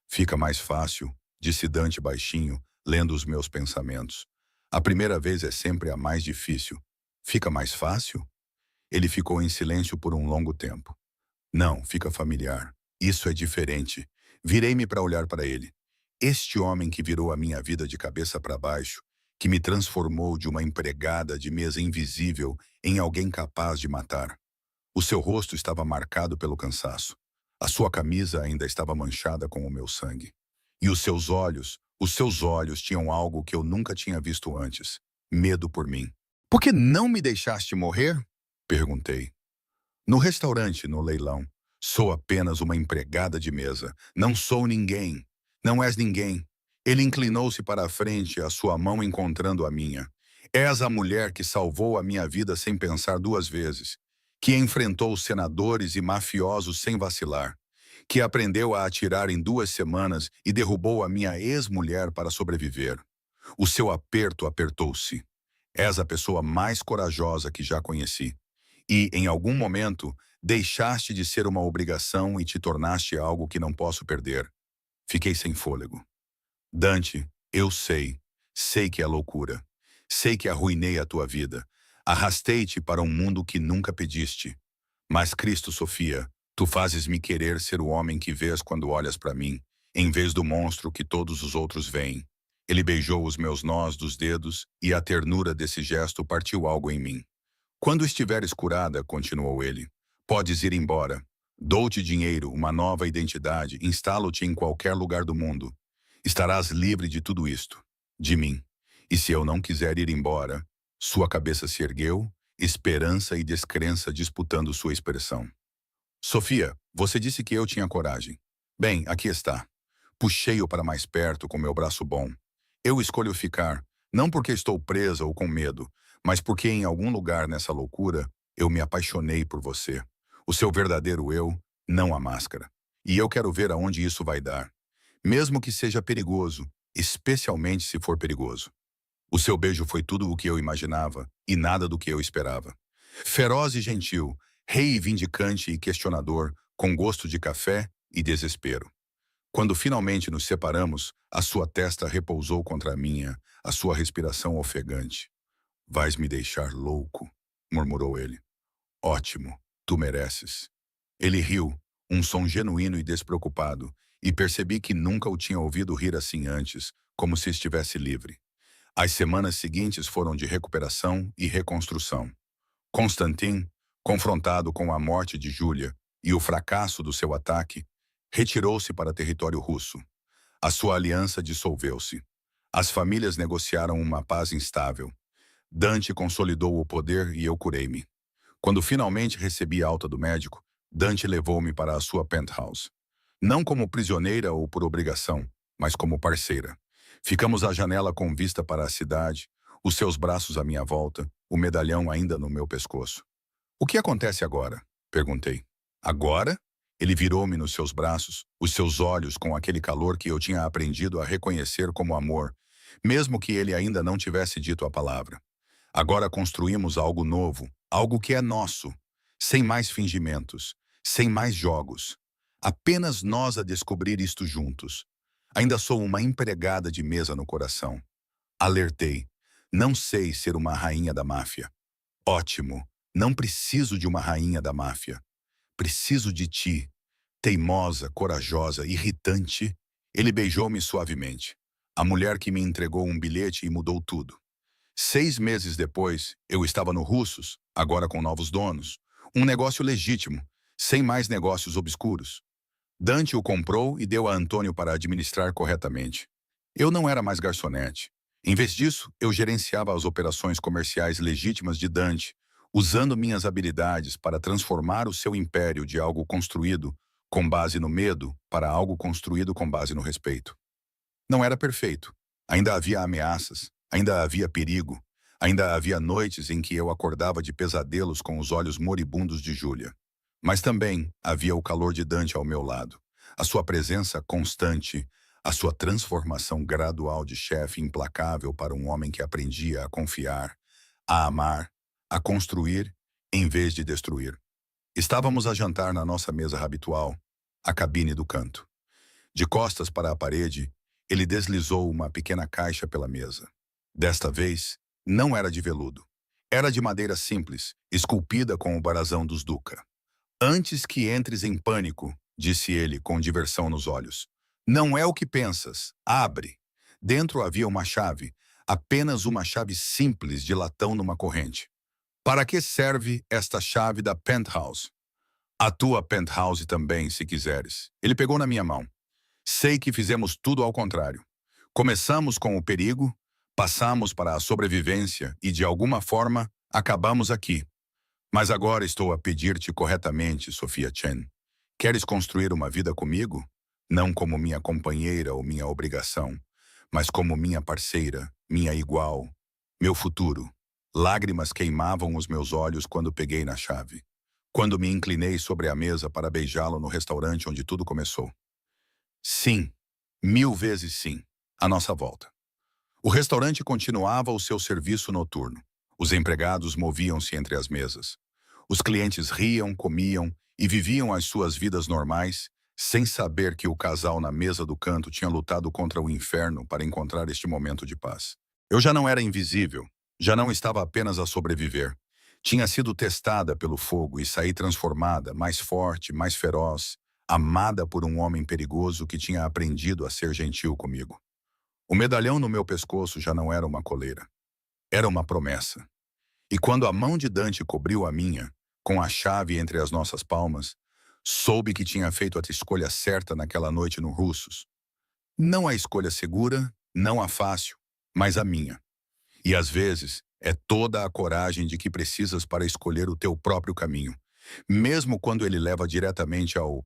Fica mais fácil, disse Dante baixinho, lendo os meus pensamentos. A primeira vez é sempre a mais difícil. Fica mais fácil? Ele ficou em silêncio por um longo tempo. Não, fica familiar. Isso é diferente. Virei-me para olhar para ele. Este homem que virou a minha vida de cabeça para baixo, que me transformou de uma empregada de mesa invisível em alguém capaz de matar. O seu rosto estava marcado pelo cansaço. A sua camisa ainda estava manchada com o meu sangue. E os seus olhos tinham algo que eu nunca tinha visto antes. Medo por mim. Por que não me deixaste morrer? Perguntei. No restaurante, no leilão. Sou apenas uma empregada de mesa. Não sou ninguém. Não és ninguém. Ele inclinou-se para a frente, a sua mão encontrando a minha. És a mulher que salvou a minha vida sem pensar duas vezes, que enfrentou senadores e mafiosos sem vacilar, que aprendeu a atirar em 2 semanas e derrubou a minha ex-mulher para sobreviver. O seu aperto apertou-se. És a pessoa mais corajosa que já conheci. E, em algum momento, deixaste de ser uma obrigação e te tornaste algo que não posso perder. Fiquei sem fôlego. Dante, eu sei. Sei que é loucura. Sei que arruinei a tua vida. Arrastei-te para um mundo que nunca pediste. Mas, Cristo, Sofia, tu fazes-me querer ser o homem que vês quando olhas para mim, em vez do monstro que todos os outros veem. Ele beijou os meus nós dos dedos e a ternura desse gesto partiu algo em mim. Quando estiveres curada, continuou ele, podes ir embora. Dou-te dinheiro, uma nova identidade, instalo-te em qualquer lugar do mundo. Estarás livre de tudo isto, de mim. E se eu não quiser ir embora, sua cabeça se ergueu, esperança e descrença disputando sua expressão. Sofia, você disse que eu tinha coragem. Bem, aqui está. Puxei-o para mais perto com meu braço bom. Eu escolho ficar, não porque estou presa ou com medo, mas porque em algum lugar nessa loucura eu me apaixonei por você. O seu verdadeiro eu, não a máscara. E eu quero ver aonde isso vai dar. Mesmo que seja perigoso, especialmente se for perigoso. O seu beijo foi tudo o que eu imaginava e nada do que eu esperava. Feroz e gentil, reivindicante e questionador, com gosto de café e desespero. Quando finalmente nos separamos, a sua testa repousou contra a minha, a sua respiração ofegante. Vais me deixar louco, murmurou ele. Ótimo, tu mereces. Ele riu, um som genuíno e despreocupado, e percebi que nunca o tinha ouvido rir assim antes, como se estivesse livre. As semanas seguintes foram de recuperação e reconstrução. Constantin, confrontado com a morte de Júlia e o fracasso do seu ataque, retirou-se para território russo. A sua aliança dissolveu-se. As famílias negociaram uma paz instável. Dante consolidou o poder e eu curei-me. Quando finalmente recebi alta do médico, Dante levou-me para a sua penthouse. Não como prisioneira ou por obrigação, mas como parceira. Ficamos à janela com vista para a cidade, os seus braços à minha volta, o medalhão ainda no meu pescoço. O que acontece agora? Perguntei. Agora? Ele virou-me nos seus braços, os seus olhos com aquele calor que eu tinha aprendido a reconhecer como amor, mesmo que ele ainda não tivesse dito a palavra. Agora construímos algo novo, algo que é nosso, sem mais fingimentos, sem mais jogos. Apenas nós a descobrir isto juntos. Ainda sou uma empregada de mesa no coração. Alertei. Não sei ser uma rainha da máfia. Ótimo. Não preciso de uma rainha da máfia. Preciso de ti. Teimosa, corajosa, irritante. Ele beijou-me suavemente. A mulher que me entregou um bilhete e mudou tudo. 6 meses depois, eu estava no Russos, agora com novos donos. Um negócio legítimo, sem mais negócios obscuros. Dante o comprou e deu a Antônio para administrar corretamente. Eu não era mais garçonete. Em vez disso, eu gerenciava as operações comerciais legítimas de Dante, usando minhas habilidades para transformar o seu império de algo construído com base no medo para algo construído com base no respeito. Não era perfeito. Ainda havia ameaças, ainda havia perigo, ainda havia noites em que eu acordava de pesadelos com os olhos moribundos de Júlia. Mas também havia o calor de Dante ao meu lado, a sua presença constante, a sua transformação gradual de chefe implacável para um homem que aprendia a confiar, a amar, a construir, em vez de destruir. Estávamos a jantar na nossa mesa habitual, a cabine do canto. De costas para a parede, ele deslizou uma pequena caixa pela mesa. Desta vez, não era de veludo. Era de madeira simples, esculpida com o brasão dos Duca. Antes que entres em pânico, disse ele com diversão nos olhos. Não é o que pensas. Abre. Dentro havia uma chave, apenas uma chave simples de latão numa corrente. Para que serve esta chave da penthouse? A tua penthouse também, se quiseres. Ele pegou na minha mão. Sei que fizemos tudo ao contrário. Começamos com o perigo, passamos para a sobrevivência e, de alguma forma, acabamos aqui. Mas agora estou a pedir-te corretamente, Sofia Chen. Queres construir uma vida comigo? Não como minha companheira ou minha obrigação, mas como minha parceira, minha igual, meu futuro. Lágrimas queimavam os meus olhos quando peguei na chave. Quando me inclinei sobre a mesa para beijá-lo no restaurante onde tudo começou. Sim, 1000 vezes sim, à nossa volta. O restaurante continuava o seu serviço noturno. Os empregados moviam-se entre as mesas. Os clientes riam, comiam e viviam as suas vidas normais, sem saber que o casal na mesa do canto tinha lutado contra o inferno para encontrar este momento de paz. Eu já não era invisível, já não estava apenas a sobreviver. Tinha sido testada pelo fogo e saí transformada, mais forte, mais feroz, amada por um homem perigoso que tinha aprendido a ser gentil comigo. O medalhão no meu pescoço já não era uma coleira. Era uma promessa. E quando a mão de Dante cobriu a minha, com a chave entre as nossas palmas, soube que tinha feito a escolha certa naquela noite no Russos. Não a escolha segura, não a fácil, mas a minha. E às vezes é toda a coragem de que precisas para escolher o teu próprio caminho, mesmo quando ele leva diretamente ao